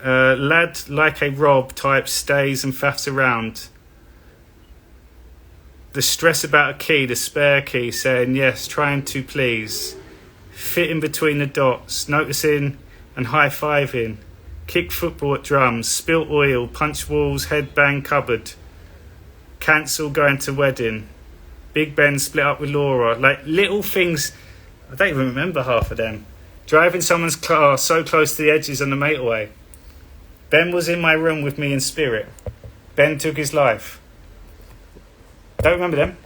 Lad like a Rob type stays and faffs around. The stress about a key, the spare key, saying yes, trying to please. Fitting between the dots, noticing and high-fiving. Kick football at drums, spilt oil, punch walls, head bang cupboard. Cancel going to wedding. Big Ben split up with Laura. Like little things, I don't even remember half of them. Driving someone's car so close to the edges on the motorway. Ben was in my room with me in spirit. Ben took his life. Don't remember them.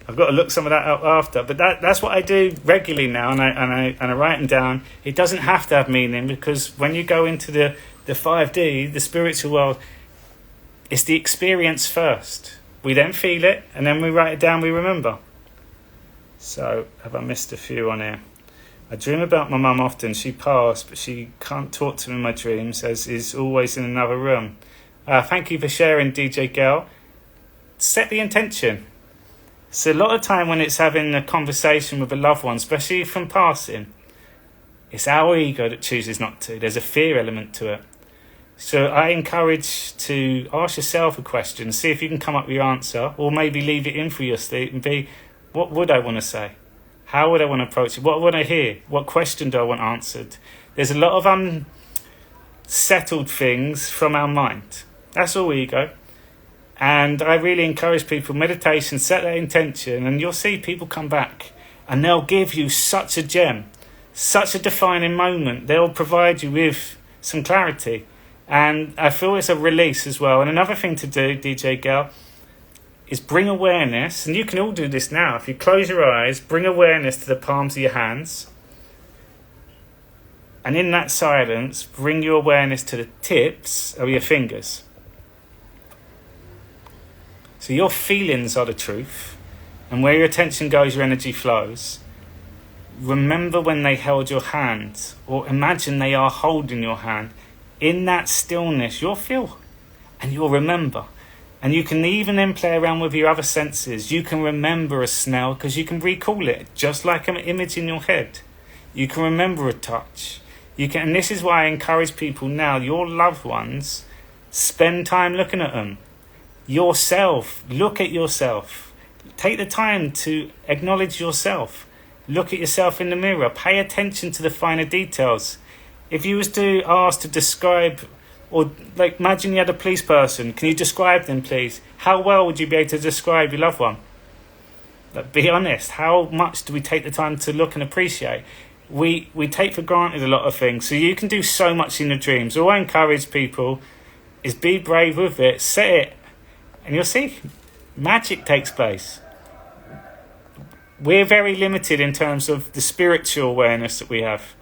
I've got to look some of that up after, but that's what I do regularly now, and I write them down. It doesn't have to have meaning, because when you go into the 5D, the spiritual world, it's the experience first. We then feel it, and then we write it down, we remember. So, have I missed a few on here? I dream about my mum often. She passed, but she can't talk to me in my dreams, as is always in another room. Thank you for sharing, DJ Gal. Set the intention. So a lot of time when it's having a conversation with a loved one, especially from passing, it's our ego that chooses not to. There's a fear element to it. So I encourage to ask yourself a question, see if you can come up with your answer, or maybe leave it in for your sleep and be, what would I want to say? How would I want to approach it? What would I hear? What question do I want answered? There's a lot of unsettled things from our mind. That's all ego. And I really encourage people, meditation, set that intention, and you'll see people come back and they'll give you such a gem, such a defining moment. They'll provide you with some clarity. And I feel it's a release as well. And another thing to do, DJ Gal, is bring awareness, and you can all do this now. If you close your eyes, bring awareness to the palms of your hands. And in that silence, bring your awareness to the tips of your fingers. So your feelings are the truth, and where your attention goes, your energy flows. remember when they held your hand, or imagine they are holding your hand. In that stillness, you'll feel and you'll remember. And you can even then play around with your other senses. You can remember a smell because you can recall it, just like an image in your head. You can remember a touch. And this is why I encourage people now, your loved ones, spend time looking at them. Yourself, look at yourself. Take the time to acknowledge yourself. Look at yourself in the mirror. Pay attention to the finer details. If you was to ask to describe, or like imagine you had a police person, can you describe them please? How well would you be able to describe your loved one? Like, be honest, how much do we take the time to look and appreciate? We take for granted a lot of things, so you can do so much in your dreams. All I encourage people is be brave with it, set it, and you'll see, magic takes place. We're very limited in terms of the spiritual awareness that we have.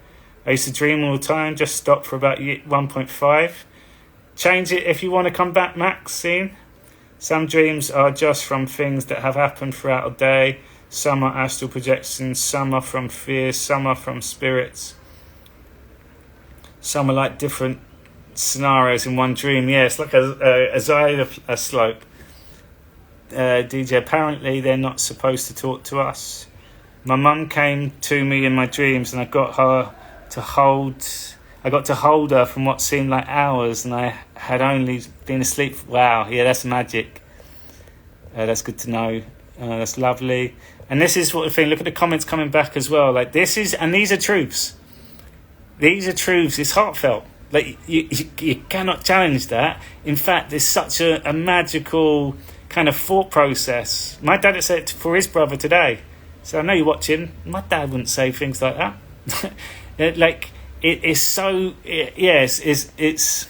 I used to dream all the time, just stop for about 1.5. Change it if you want to come back, Maxine. Some dreams are just from things that have happened throughout a day. Some are astral projections, some are from fears, some are from spirits. Some are like different scenarios in one dream. Yeah, it's like a slope. DJ, apparently they're not supposed to talk to us. My mum came to me in my dreams and I got to hold her from what seemed like hours, and I had only been asleep. Wow, yeah, that's magic. That's good to know. That's lovely. And this is what the thing, look at the comments coming back as well. Like these are truths. These are truths. It's heartfelt. Like you cannot challenge that. In fact, there's such a magical kind of thought process. My dad had said it for his brother today. So I know you're watching. My dad wouldn't say things like that. Like it is so. Yes, it's.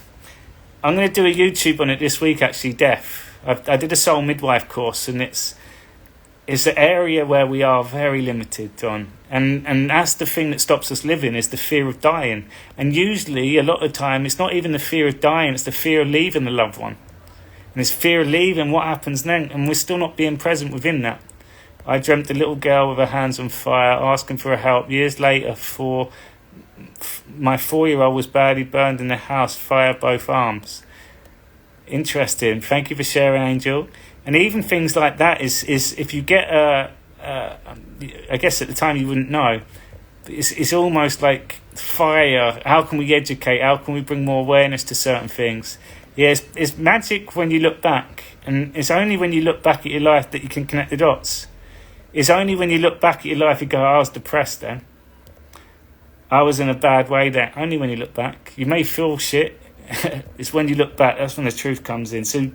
I'm going to do a YouTube on it this week. Actually, death. I did a soul midwife course, and it's an area where we are very limited on, and that's the thing that stops us living, is the fear of dying. And usually, a lot of the time, it's not even the fear of dying; it's the fear of leaving the loved one, and it's fear of leaving. What happens then? And we're still not being present within that. I dreamt a little girl with her hands on fire, asking for help. Years later, my 4-year-old was badly burned in the house, fire both arms. Interesting. Thank you for sharing, Angel. And even things like that is if you get I guess at the time you wouldn't know, but it's almost like fire. How can we educate? How can we bring more awareness to certain things? Yeah, it's magic when you look back, and it's only when you look back at your life that you can connect the dots. It's only when you look back at your life you go, I was depressed then. I was in a bad way then. Only when you look back. You may feel shit. It's when you look back, that's when the truth comes in. So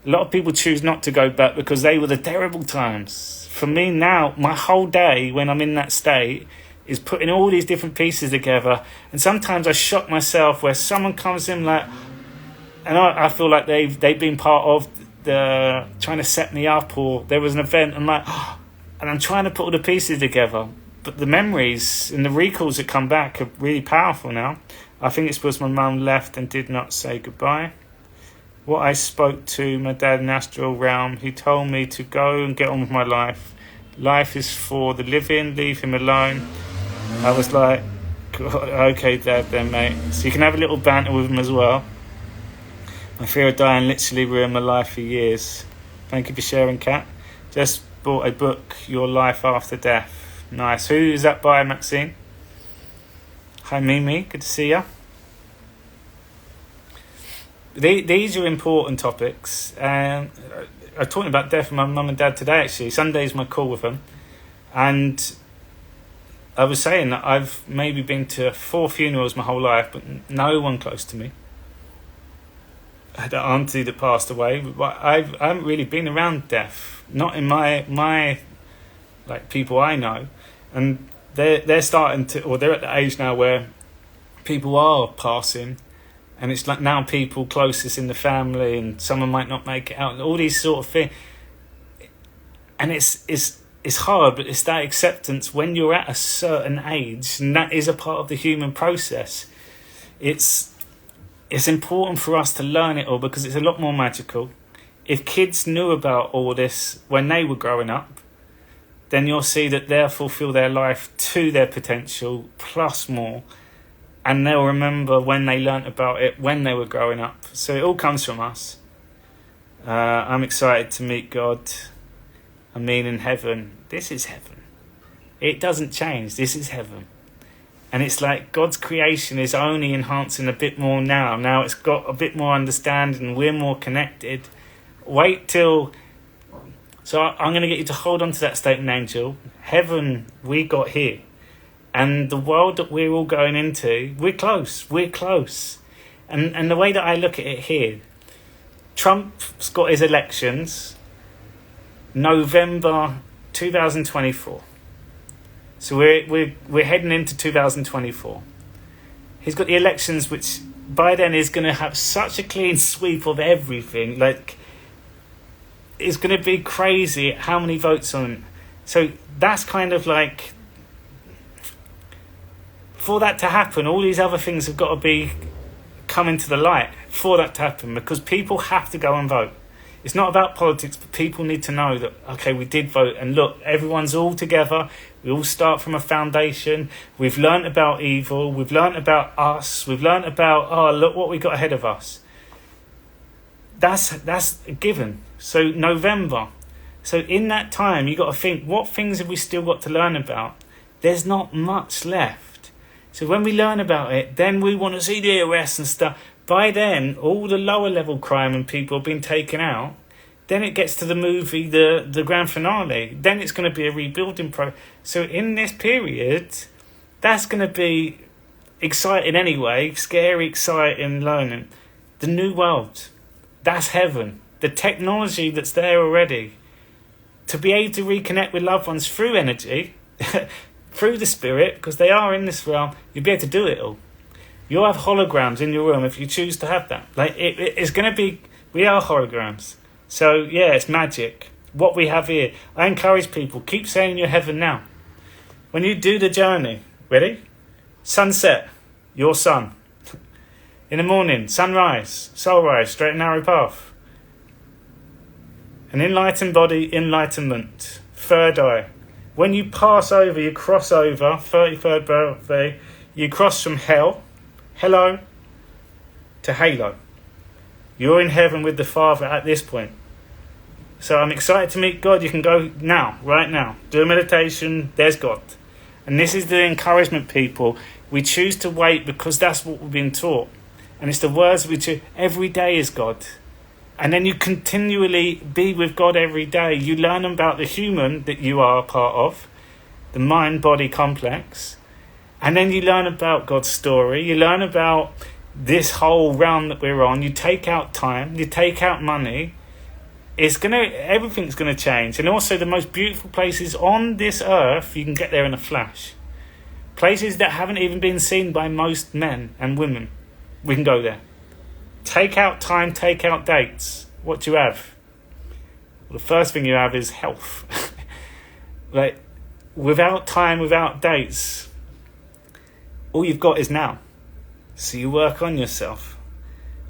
a lot of people choose not to go back because they were the terrible times. For me now, my whole day when I'm in that state is putting all these different pieces together. And sometimes I shock myself where someone comes in like, and I feel like they've been part of the trying to set me up, or there was an event, and and I'm trying to put all the pieces together. But the memories and the recalls that come back are really powerful now. I think it's because my mum left and did not say goodbye. What I spoke to my dad in the astral realm, he told me to go and get on with my life. Life is for the living, leave him alone. I was like, okay, Dad, then, mate. So you can have a little banter with him as well. My fear of dying literally ruined my life for years. Thank you for sharing, Kat. Just bought a book, Your Life After Death. Nice. Who is that by, Maxine? Hi, Mimi. Good to see ya. These are important topics. I was talking about death with my mum and dad today, actually. Sunday's my call with them. And I was saying that I've maybe been to 4 funerals my whole life, but no one close to me. I had an auntie that passed away, but I haven't really been around death. Not in my like people I know. And they're starting to, or they're at the age now where people are passing. And it's like now people closest in the family, and someone might not make it out, and all these sort of things. And it's hard, but it's that acceptance when you're at a certain age, and that is a part of the human process. It's important for us to learn it all because it's a lot more magical. If kids knew about all this when they were growing up, then you'll see that they'll fulfill their life to their potential plus more. And they'll remember when they learnt about it when they were growing up. So it all comes from us. I'm excited to meet God. I mean, in heaven, this is heaven. It doesn't change. This is heaven. And it's like God's creation is only enhancing a bit more now. Now it's got a bit more understanding. We're more connected. Wait till... So I'm going to get you to hold on to that statement, Angel. Heaven, we got here. And the world that we're all going into, we're close. We're close. And the way that I look at it here, Trump's got his elections November 2024. So we're heading into 2024. He's got the elections, which by then is going to have such a clean sweep of everything. Like, it's going to be crazy how many votes on. So that's kind of like, for that to happen, all these other things have got to be coming to the light for that to happen, because people have to go and vote. It's not about politics, but people need to know that, okay, we did vote, and look, everyone's all together. We all start from a foundation. We've learnt about evil. We've learnt about us. We've learnt about, oh, look what we got ahead of us. That's a given. So November. So in that time, you got to think, what things have we still got to learn about? There's not much left. So when we learn about it, then we want to see the arrests and stuff. By then, all the lower level crime and people have been taken out. Then it gets to the movie, the grand finale. Then it's going to be a rebuilding So in this period, that's going to be exciting anyway. Scary, exciting, learning. The new world. That's heaven. The technology that's there already. To be able to reconnect with loved ones through energy, through the spirit, because they are in this realm, you'll be able to do it all. You'll have holograms in your room if you choose to have that. Like it's going to be, we are holograms. So yeah, it's magic. What we have here. I encourage people, keep saying your heaven now. When you do the journey, ready? Sunset, your sun. In the morning, sunrise, soulrise, straight and narrow path. An enlightened body, enlightenment. Third eye. When you pass over, you cross over, 33rd birthday, you cross from hell, hello, to halo. You're in heaven with the Father at this point. So I'm excited to meet God. You can go now, right now. Do a meditation, there's God. And this is the encouragement, people. We choose to wait because that's what we've been taught. And it's the words we choose. Every day is God. And then you continually be with God every day. You learn about the human that you are a part of, the mind-body complex. And then you learn about God's story. You learn about this whole realm that we're on. You take out time. You take out money. Everything's gonna change. And also the most beautiful places on this earth, you can get there in a flash. Places that haven't even been seen by most men and women. We can go there. Take out time, take out dates. What do you have? Well, the first thing you have is health. Like, without time, without dates, all you've got is now. So you work on yourself.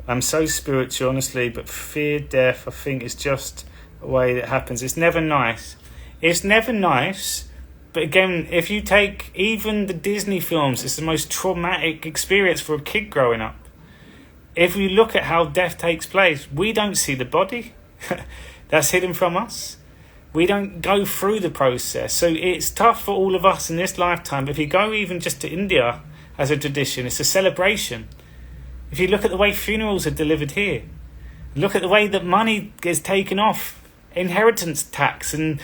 I'm so spiritual, honestly, but fear death, I think, is just a way that happens. It's never nice. It's never nice, but again, if you take even the Disney films, it's the most traumatic experience for a kid growing up. If you look at how death takes place, we don't see the body. That's hidden from us. We don't go through the process. So it's tough for all of us in this lifetime. But if you go even just to India as a tradition, it's a celebration. If you look at the way funerals are delivered here, look at the way that money gets taken off, inheritance tax and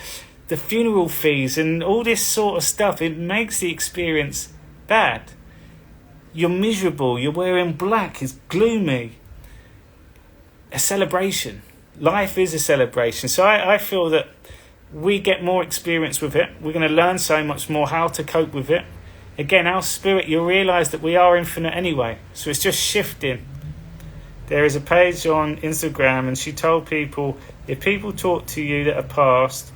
the funeral fees and all this sort of stuff, it makes the experience bad. You're miserable, you're wearing black, it's gloomy. A celebration. Life is a celebration. So I feel that we get more experience with it. We're going to learn so much more how to cope with it. Again, our spirit, you'll realise that we are infinite anyway. So it's just shifting. There is a page on Instagram and she told people, if people talk to you that are past,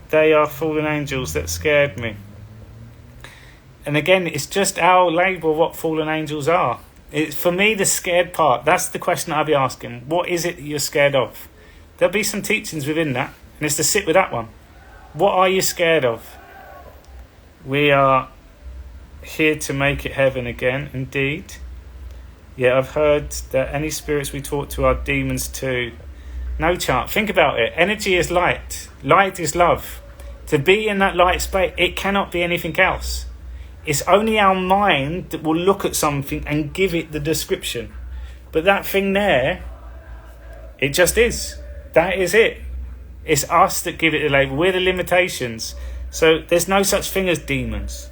they are fallen angels. That scared me. And again, it's just our label of what fallen angels are. It's, for me, the scared part. That's the question I'll be asking. What is it that you're scared of? There'll be some teachings within that. And it's to sit with that one. What are you scared of? We are here to make it heaven again, indeed. Yeah, I've heard that any spirits we talk to are demons too. No chance. Think about it. Energy is light. Light is love. To be in that light space, it cannot be anything else. It's only our mind that will look at something and give it the description. But that thing there, it just is. That is it. It's us that give it the label. We're the limitations. So there's no such thing as demons.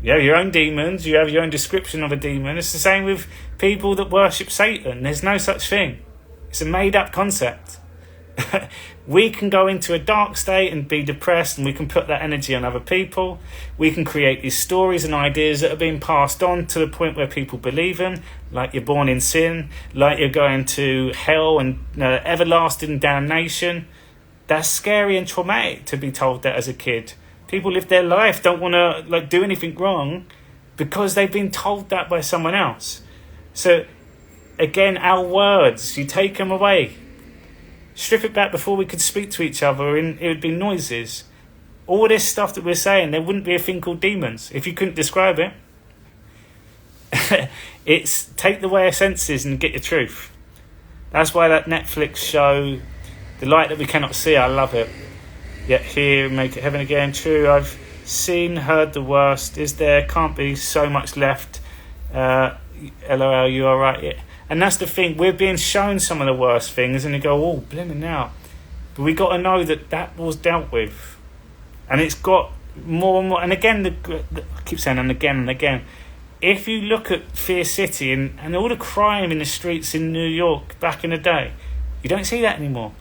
You have your own demons. You have your own description of a demon. It's the same with people that worship Satan. There's no such thing. It's a made-up concept. We can go into a dark state and be depressed, and we can put that energy on other people. We can create these stories and ideas that are being passed on to the point where people believe them, like you're born in sin, like you're going to hell and everlasting damnation. That's scary and traumatic to be told that as a kid. People live their life, don't want to do anything wrong because they've been told that by someone else. So again, our words, you take them away. Strip it back before we could speak to each other, and it would be noises. All this stuff that we're saying, there wouldn't be a thing called demons if you couldn't describe it. It's take the way of senses and get your truth. That's why that Netflix show, The Light That We Cannot See, I love it. Yet here, make it heaven again. True, I've seen, heard the worst. Is there? Can't be so much left. LOL, you are right. Yeah. And that's the thing, we're being shown some of the worst things and you go, oh, blimmin' now. But we got to know that was dealt with. And it's got more and more. And again, I keep saying and again. If you look at Fear City and all the crime in the streets in New York back in the day, you don't see that anymore.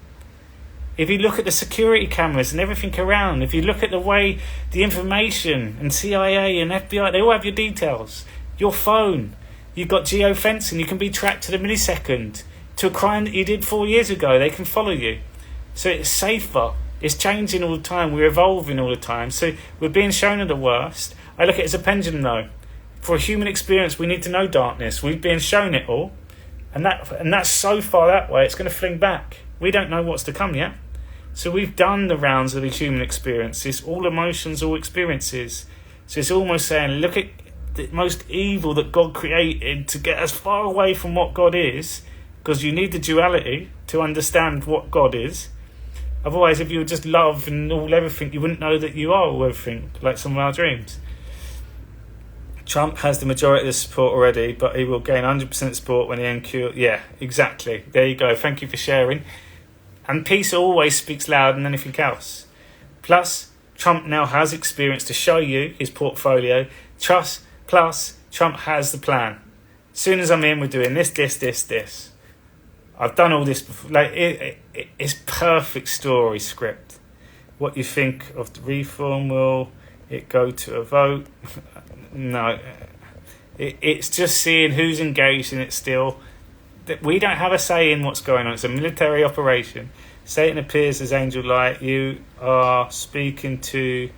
If you look at the security cameras and everything around, if you look at the way the information and CIA and FBI, they all have your details, your phone. You've got geofencing, you can be tracked to the millisecond. To a crime that you did 4 years ago, they can follow you. So it's safer. It's changing all the time. We're evolving all the time. So we're being shown the worst. I look at it as a pendulum though. For a human experience, we need to know darkness. We've been shown it all. And that's so far that way, it's going to fling back. We don't know what's to come yet. So we've done the rounds of the human experience. It's all emotions, all experiences. So it's almost saying, look at the most evil that God created to get as far away from what God is, because you need the duality to understand what God is. Otherwise, if you were just love and all everything, you wouldn't know that you are all everything, like some of our dreams. Trump has the majority of the support already, but he will gain 100% support when he NQ. Yeah, exactly. There you go. Thank you for sharing. And peace always speaks louder than anything else. Plus, Trump now has experience to show you his portfolio. Plus, Trump has the plan. As soon as I'm in, we're doing this. I've done all this before. It's perfect story script. What you think of the reform? Will it go to a vote? No. It's just seeing who's engaged in it still. We don't have a say in what's going on. It's a military operation. Satan appears as angel light. You are speaking to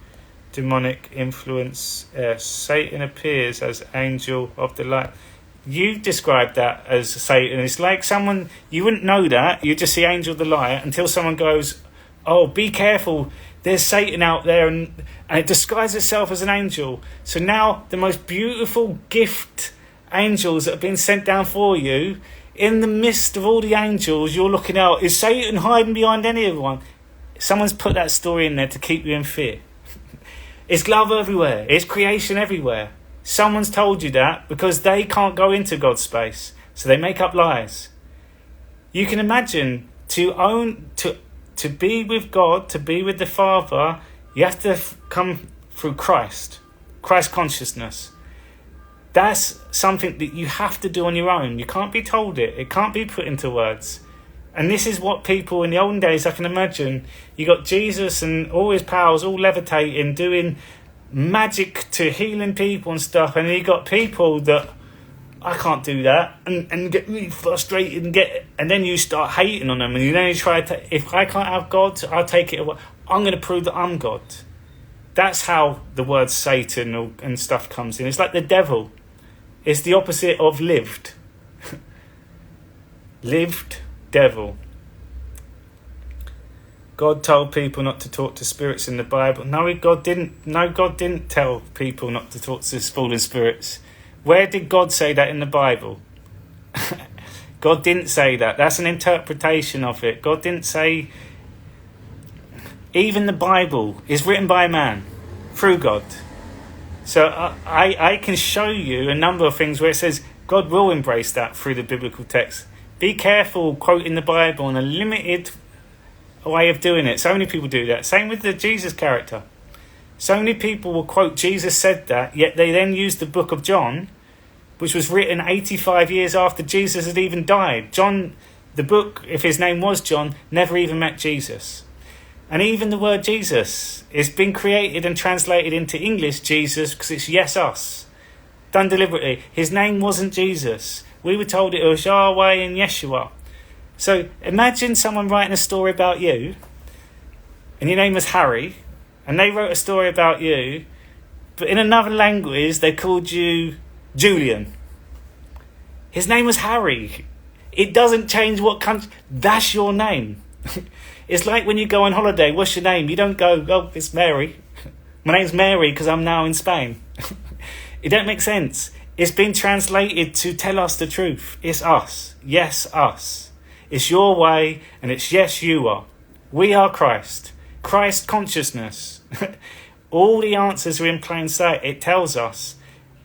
demonic influence. Satan appears as angel of the light. You described that as Satan. It's like someone, you wouldn't know that. You just see angel of the light until someone goes, oh, be careful. There's Satan out there, and it disguises itself as an angel. So now the most beautiful gift angels that have been sent down for you, in the midst of all the angels, you're looking out. Is Satan hiding behind any of one? Someone's put that story in there to keep you in fear. It's love everywhere. It's creation everywhere. Someone's told you that because they can't go into God's space. So they make up lies. You can imagine to be with God, to be with the Father, you have to come through Christ consciousness. That's something that you have to do on your own. You can't be told it. It can't be put into words. And this is what people in the olden days, I can imagine, you got Jesus and all his powers all levitating, doing magic to healing people and stuff, and you got people that, I can't do that, and get really frustrated and then you start hating on them, and then you try to, if I can't have God, I'll take it away. I'm going to prove that I'm God. That's how the word Satan and stuff comes in. It's like the devil. It's the opposite of lived. Lived devil. God told people not to talk to spirits in the Bible. No, God didn't. No, God didn't tell people not to talk to fallen spirits. Where did God say that in the Bible? God didn't say that. That's an interpretation of it. God didn't say... Even the Bible is written by man, through God. So I can show you a number of things where it says God will embrace that through the biblical text. Be careful quoting the Bible in a limited way of doing it. So many people do that. Same with the Jesus character. So many people will quote Jesus said that, yet they then use the book of John, which was written 85 years after Jesus had even died. John, the book, if his name was John, never even met Jesus. And even the word Jesus has been created and translated into English, Jesus, because it's yes, us. Done deliberately. His name wasn't Jesus. We were told it was Yahweh and Yeshua. So imagine someone writing a story about you, and your name was Harry, and they wrote a story about you, but in another language they called you Julian. His name was Harry. It doesn't change what country. That's your name. It's like when you go on holiday, what's your name? You don't go, oh, it's Mary. My name's Mary because I'm now in Spain. It don't make sense. It's been translated to tell us the truth. It's us. Yes, us. It's your way and it's yes, you are. We are Christ. Christ consciousness. All the answers are in plain sight. It tells us.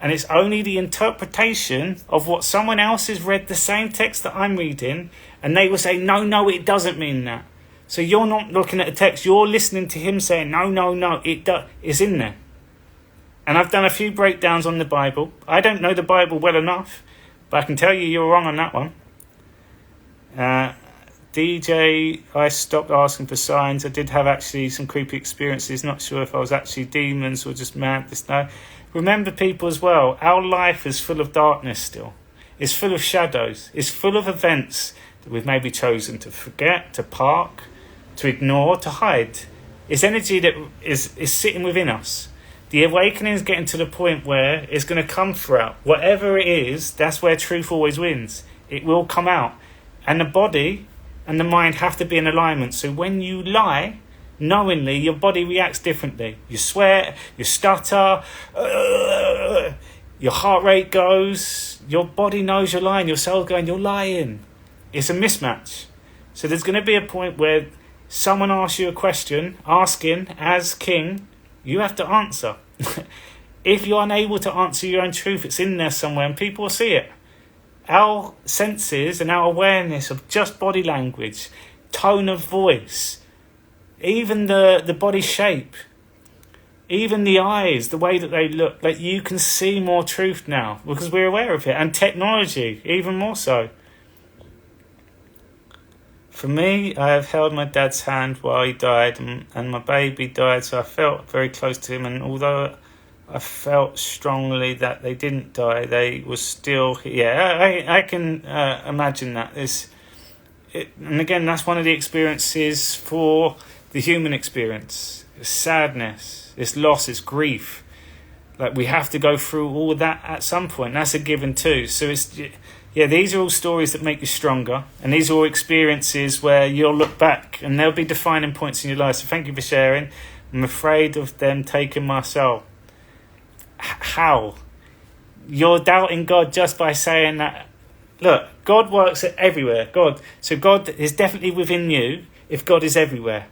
And it's only the interpretation of what someone else has read the same text that I'm reading, and they will say, no, it doesn't mean that. So you're not looking at the text, you're listening to him saying, no, it's in there. And I've done a few breakdowns on the Bible. I don't know the Bible well enough, but I can tell you you're wrong on that one. DJ, I stopped asking for signs. I did have actually some creepy experiences. Not sure if I was actually demons or just madness. No. Remember, people, as well, our life is full of darkness still. It's full of shadows. It's full of events that we've maybe chosen to forget, to park, to ignore, to hide. It's energy that is sitting within us. The awakening is getting to the point where it's going to come throughout. Whatever it is, that's where truth always wins. It will come out. And the body and the mind have to be in alignment. So when you lie, knowingly, your body reacts differently. You sweat, you stutter, your heart rate goes, your body knows you're lying, your soul's going, you're lying. It's a mismatch. So there's going to be a point where someone asks you a question, asking, as king, you have to answer. If you're unable to answer your own truth, it's in there somewhere and people will see it. Our senses and our awareness of just body language, tone of voice, even the body shape, even the eyes, the way that they look, like you can see more truth now because we're aware of it. And technology, even more so. For me, I have held my dad's hand while he died and my baby died, so I felt very close to him. And although I felt strongly that they didn't die, they were still... Yeah, I can imagine that. And again, that's one of the experiences for the human experience. It's sadness, it's loss, it's grief. Like, we have to go through all of that at some point. That's a given too. So it's... Yeah, these are all stories that make you stronger. And these are all experiences where you'll look back and there'll be defining points in your life. So thank you for sharing. I'm afraid of them taking my soul. How? You're doubting God just by saying that. Look, God works everywhere. So God is definitely within you if God is everywhere.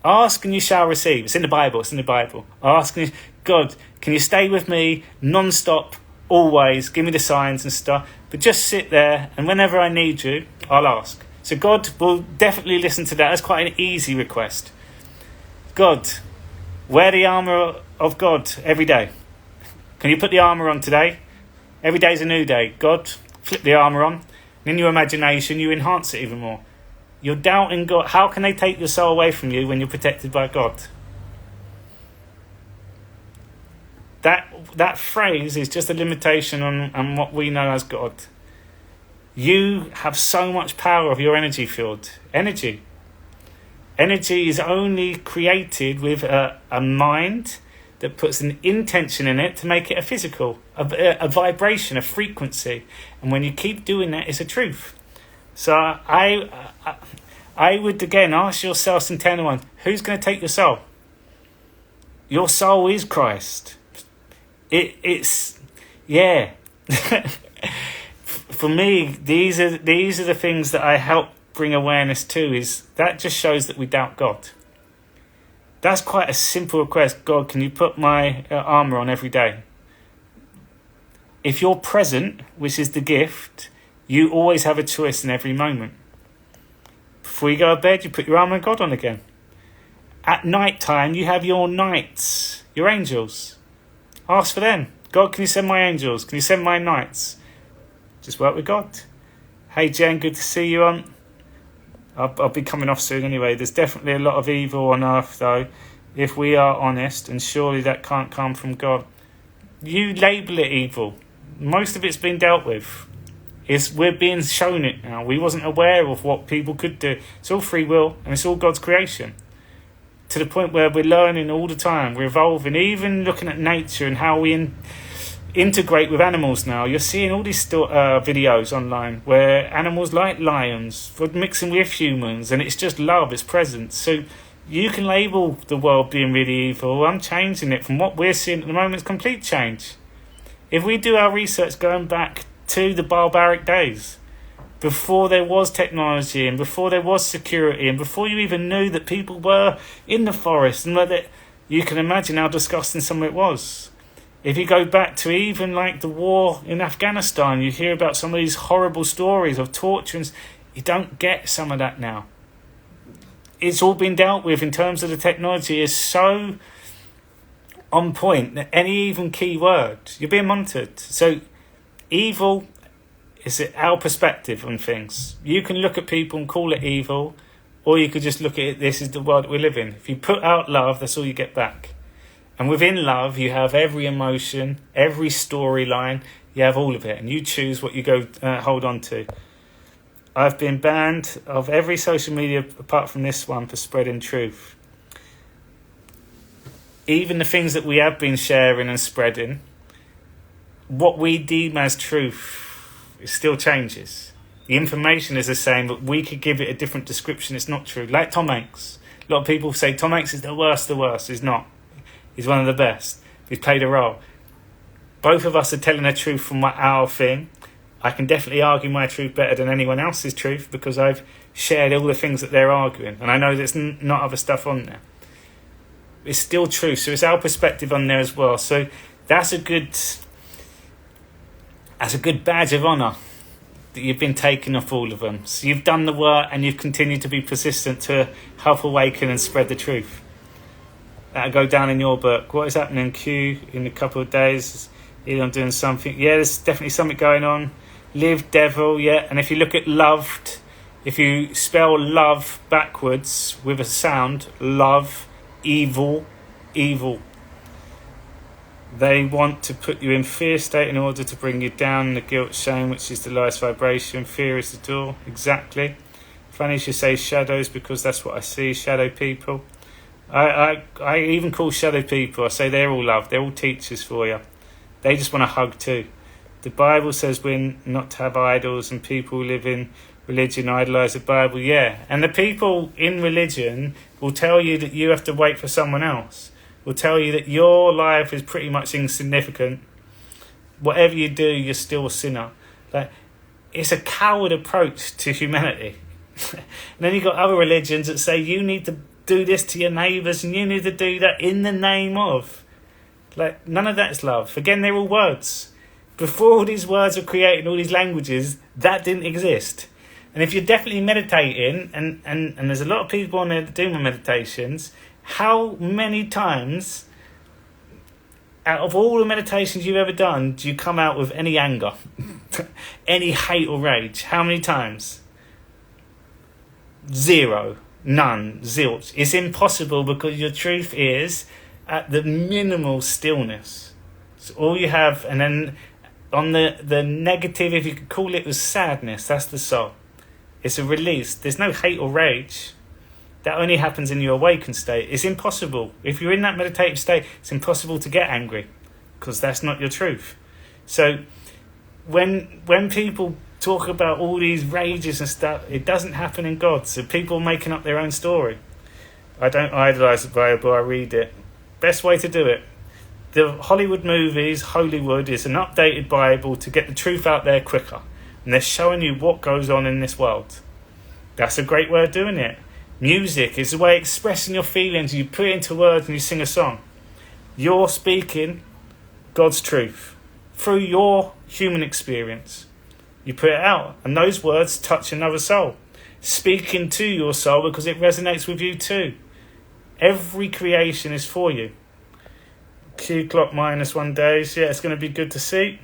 Ask and you shall receive. It's in the Bible. Ask and God, can you stay with me non-stop, always? Give me the signs and stuff. But just sit there, and whenever I need you, I'll ask. So God will definitely listen to that. That's quite an easy request. God, wear the armour of God every day. Can you put the armour on today? Every day's a new day. God, flip the armour on. And in your imagination, you enhance it even more. You're doubting God. How can they take your soul away from you when you're protected by God? That phrase is just a limitation on what we know as God. You have so much power of your energy field. Energy is only created with a mind that puts an intention in it to make it a physical, a vibration, a frequency. And when you keep doing that, it's a truth. So I I would again ask yourself some tender ones. Who's going to take your soul? Your soul is Christ. It's yeah. For me, these are the things that I help bring awareness to. Is that just shows that we doubt God. That's quite a simple request. God, can you put my armour on every day? If you're present, which is the gift, you always have a choice in every moment. Before you go to bed, you put your armour of God on again. At night time, you have your knights, your angels. Ask for them. God, can you send my angels? Can you send my knights? Just work with God. Hey, Jen, good to see you on. I'll be coming off soon anyway. There's definitely a lot of evil on earth, though, if we are honest, and surely that can't come from God. You label it evil. Most of it's been dealt with. We're being shown it now. We wasn't aware of what people could do. It's all free will, and it's all God's creation. To the point where we're learning all the time. We're evolving, even looking at nature and how we integrate with animals now. You're seeing all these videos online where animals like lions are mixing with humans, and it's just love, it's presence. So you can label the world being really evil. I'm changing it from what we're seeing at the moment. It's complete change. If we do our research going back to the barbaric days, before there was technology and before there was security and before you even knew that people were in the forest, and that you can imagine how disgusting some of it was. If you go back to even like the war in Afghanistan, you hear about some of these horrible stories of torture, and you don't get some of that now. It's all been dealt with in terms of the technology is so on point that any even key word, you're being monitored. So evil is our perspective on things. You can look at people and call it evil, or you could just look at it, this is the world that we live in. If you put out love, that's all you get back. And within love, you have every emotion, every storyline, you have all of it, and you choose what you go hold on to. I've been banned of every social media apart from this one for spreading truth. Even the things that we have been sharing and spreading, what we deem as truth, it still changes. The information is the same, but we could give it a different description. It's not true. Like Tom Hanks. A lot of people say Tom Hanks is the worst. He's not. He's one of the best. He's played a role. Both of us are telling the truth from our thing. I can definitely argue my truth better than anyone else's truth because I've shared all the things that they're arguing. And I know there's not other stuff on there. It's still true. So it's our perspective on there as well. So that's a good badge of honour that you've been taken off all of them. So you've done the work and you've continued to be persistent to help awaken and spread the truth. That'll go down in your book. What is happening, Q, in a couple of days? Elon doing something. Yeah, there's definitely something going on. Live devil, yeah. And if you look at loved, if you spell love backwards with a sound, love, evil. They want to put you in fear state in order to bring you down. The guilt, shame, which is the lowest vibration. Fear is the door. Exactly. Funny you say shadows because that's what I see. Shadow people. I even call shadow people. I say they're all love. They're all teachers for you. They just want a hug too. The Bible says we're not to have idols, and people who live in religion idolise the Bible. Yeah, and the people in religion will tell you that you have to wait for someone else. Will tell you that your life is pretty much insignificant. Whatever you do, you're still a sinner. Like, it's a coward approach to humanity. And then you've got other religions that say you need to do this to your neighbours and you need to do that in the name of. Like, none of that's love. Again, they're all words. Before all these words were created, all these languages, that didn't exist. And if you're definitely meditating, and there's a lot of people on there that do my meditations, how many times out of all the meditations you've ever done do you come out with any anger, any hate or rage? How many times? 0, none, zilch. It's impossible because your truth is at the minimal stillness. So all you have, and then on the negative, if you could call it, was sadness. That's the soul. It's a release. There's no hate or rage. That only happens in your awakened state. It's impossible. If you're in that meditative state, it's impossible to get angry because that's not your truth. So when people talk about all these rages and stuff. It doesn't happen in God. So people making up their own story. I don't idolise the Bible, I read it. Best way to do it. The Hollywood movies, Hollywood, is an updated Bible to get the truth out there quicker. And they're showing you what goes on in this world. That's a great way of doing it. Music is a way of expressing your feelings. You put it into words and you sing a song. You're speaking God's truth through your human experience. You put it out, and those words touch another soul, speaking to your soul because it resonates with you too. Every creation is for you. Q clock -1 days. Yeah, it's going to be good to see.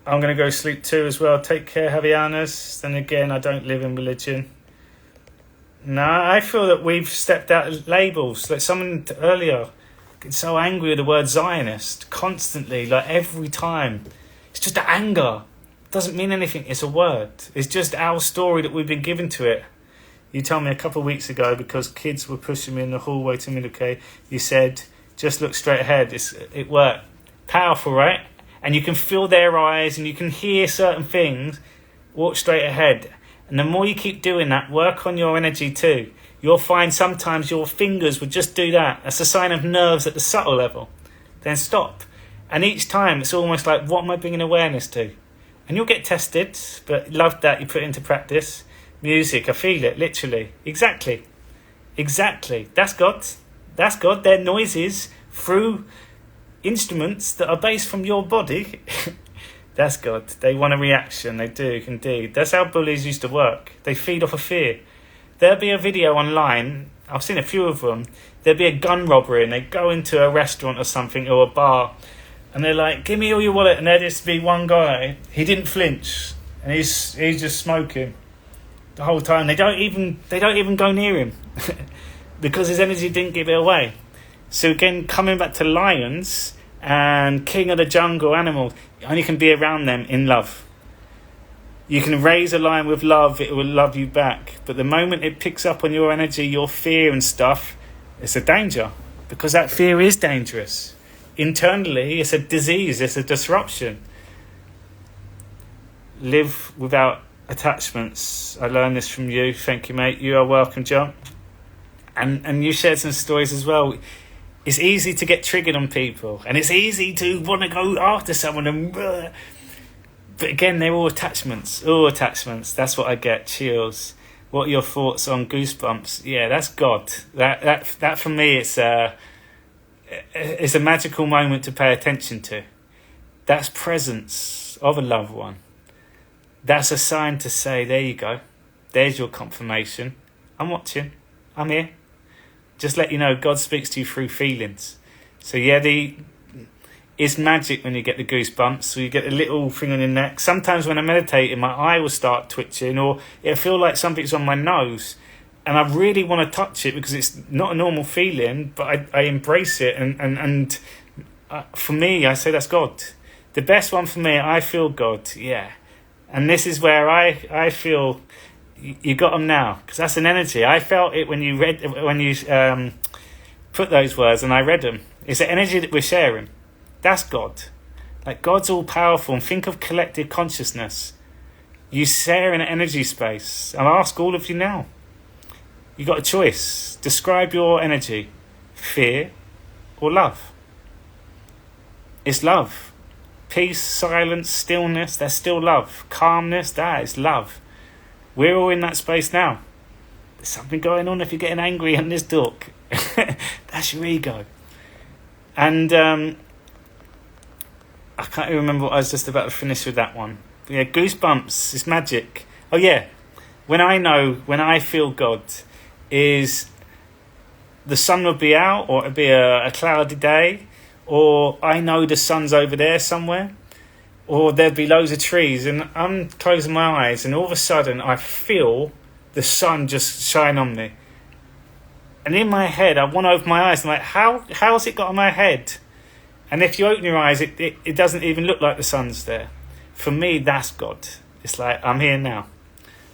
I'm going to go sleep too as well. Take care, Javianas. Then again, I don't live in religion. No, I feel that we've stepped out of labels. Like someone earlier gets so angry with the word Zionist constantly, like every time. It's just anger. It doesn't mean anything. It's a word. It's just our story that we've been given to it. You told me a couple of weeks ago, because kids were pushing me in the hallway to Miluke, you said, just look straight ahead. It worked. Powerful, right? And you can feel their eyes and you can hear certain things. Walk straight ahead. And the more you keep doing that, work on your energy too. You'll find sometimes your fingers would just do that. That's a sign of nerves at the subtle level. Then stop. And each time it's almost like, what am I bringing awareness to? And you'll get tested, but love that you put it into practice. Music, I feel it, literally. Exactly. That's God. That's God. They're noises through instruments that are based from your body. That's God. They want a reaction. They do, indeed. That's how bullies used to work. They feed off of fear. There'll be a video online. I've seen a few of them. There'll be a gun robbery and they go into a restaurant or something or a bar and they're like, give me all your wallet. And there'll just be one guy. He didn't flinch and he's just smoking the whole time. They don't even go near him because his energy didn't give it away. So again, coming back to lions and king of the jungle animals, you only can be around them in love. You can raise a lion with love, it will love you back. But the moment it picks up on your energy, your fear and stuff, it's a danger. Because that fear is dangerous. Internally, it's a disease, it's a disruption. Live without attachments. I learned this from you. Thank you, mate. You are welcome, John. And you shared some stories as well. It's easy to get triggered on people. And it's easy to want to go after someone and... But again, they're all attachments. All attachments. That's what I get. Chills. What are your thoughts on goosebumps? Yeah, that's God. That for me, it's a magical moment to pay attention to. That's presence of a loved one. That's a sign to say, there you go. There's your confirmation. I'm watching. I'm here. Just let you know, God speaks to you through feelings. So yeah, it's magic when you get the goosebumps. So you get a little thing on your neck. Sometimes when I'm meditating, my eye will start twitching, or it'll feel like something's on my nose. And I really want to touch it because it's not a normal feeling, but I embrace it. And for me, I say that's God. The best one for me, I feel God, yeah. And this is where I feel you got them now, because that's an energy. I felt it when you put those words and I read them. It's the energy that we're sharing. That's God. Like God's all powerful, and think of collective consciousness. You share an energy space. I'll ask all of you now. You got a choice. Describe your energy. Fear or love. It's love. Peace, silence, stillness, that's still love. Calmness, that is love. We're all in that space now. There's something going on if you're getting angry on this talk. That's your ego. And I can't even remember what I was just about to finish with that one. But yeah, goosebumps is magic. Oh yeah, when I feel God is the sun will be out, or it'll be a cloudy day, or I know the sun's over there somewhere, or there'll be loads of trees, and I'm closing my eyes, and all of a sudden I feel the sun just shine on me. And in my head, I want to open my eyes. I'm like, how's it got on my head? And if you open your eyes, it doesn't even look like the sun's there. For me, that's God. It's like, I'm here now.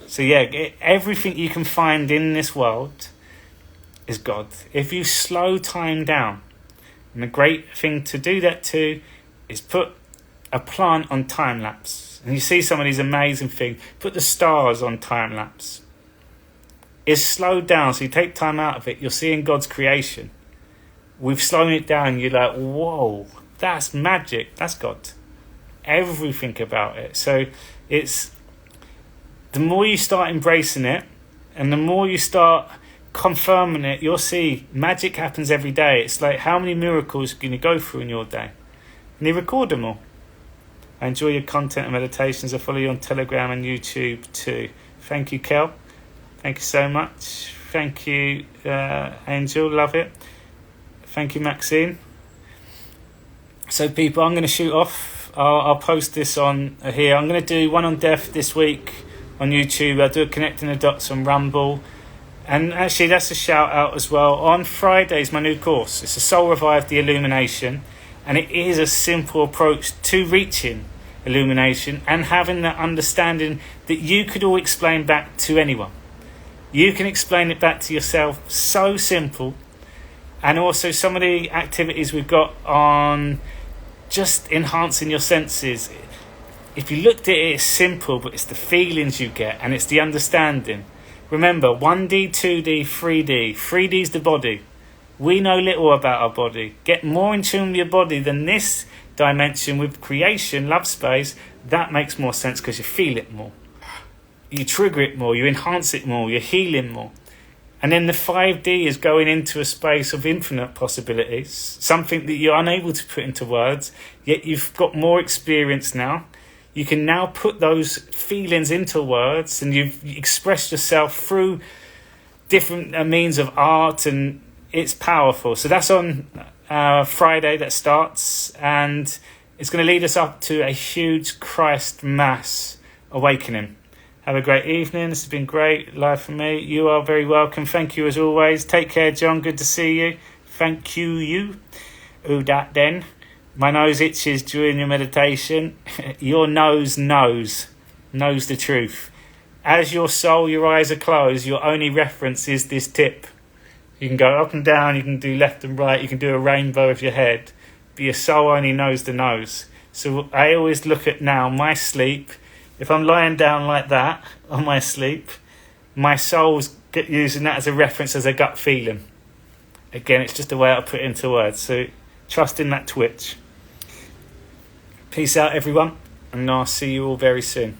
So yeah, everything you can find in this world is God. If you slow time down, and the great thing to do that too is put a plant on time lapse. lapse and you see some of these amazing things. Put the stars on time lapse. It's slowed down, so you take time out of it. You're seeing God's creation. We've slowed it down. You're like, whoa, that's magic. That's God. Everything about it. So it's the more you start embracing it, and the more you start confirming it, you'll see magic happens every day. It's like, how many miracles can you go through in your day? And you record them all. I enjoy your content and meditations. I follow you on Telegram and YouTube too. Thank you, Kel. Thank you so much. Thank you, Angel. Love it. Thank you, Maxine. So, people, I'm going to shoot off. I'll post this on here. I'm going to do one on death this week on YouTube. I'll do a Connecting the Dots on Rumble. And actually, that's a shout out as well. On Friday is my new course. It's a Soul Revive the Illumination. And it is a simple approach to reaching illumination and having that understanding that you could all explain back to anyone. You can explain it back to yourself. So simple. And also some of the activities we've got on just enhancing your senses. If you looked at it, it's simple, but it's the feelings you get and it's the understanding. Remember, 1D, 2D, 3D. 3D is the body. We know little about our body. Get more in tune with your body than this dimension with creation, love space. That makes more sense because you feel it more. You trigger it more, you enhance it more, you're healing more. And then the 5D is going into a space of infinite possibilities, something that you're unable to put into words, yet you've got more experience now. You can now put those feelings into words and you've expressed yourself through different means of art, and it's powerful. So that's on Friday that starts, and it's going to lead us up to a huge Christ mass awakening. Have a great evening. This has been great live for me. You are very welcome. Thank you as always. Take care, John. Good to see you. Thank you. Who dat then? My nose itches during your meditation. Your nose knows the truth. As your soul, your eyes are closed, your only reference is this tip. You can go up and down, you can do left and right, you can do a rainbow with your head, but your soul only knows the nose. So I always look at now my sleep. If I'm lying down like that on my sleep, my soul's using that as a reference, as a gut feeling. Again, it's just a way I put it into words. So trust in that twitch. Peace out, everyone, and I'll see you all very soon.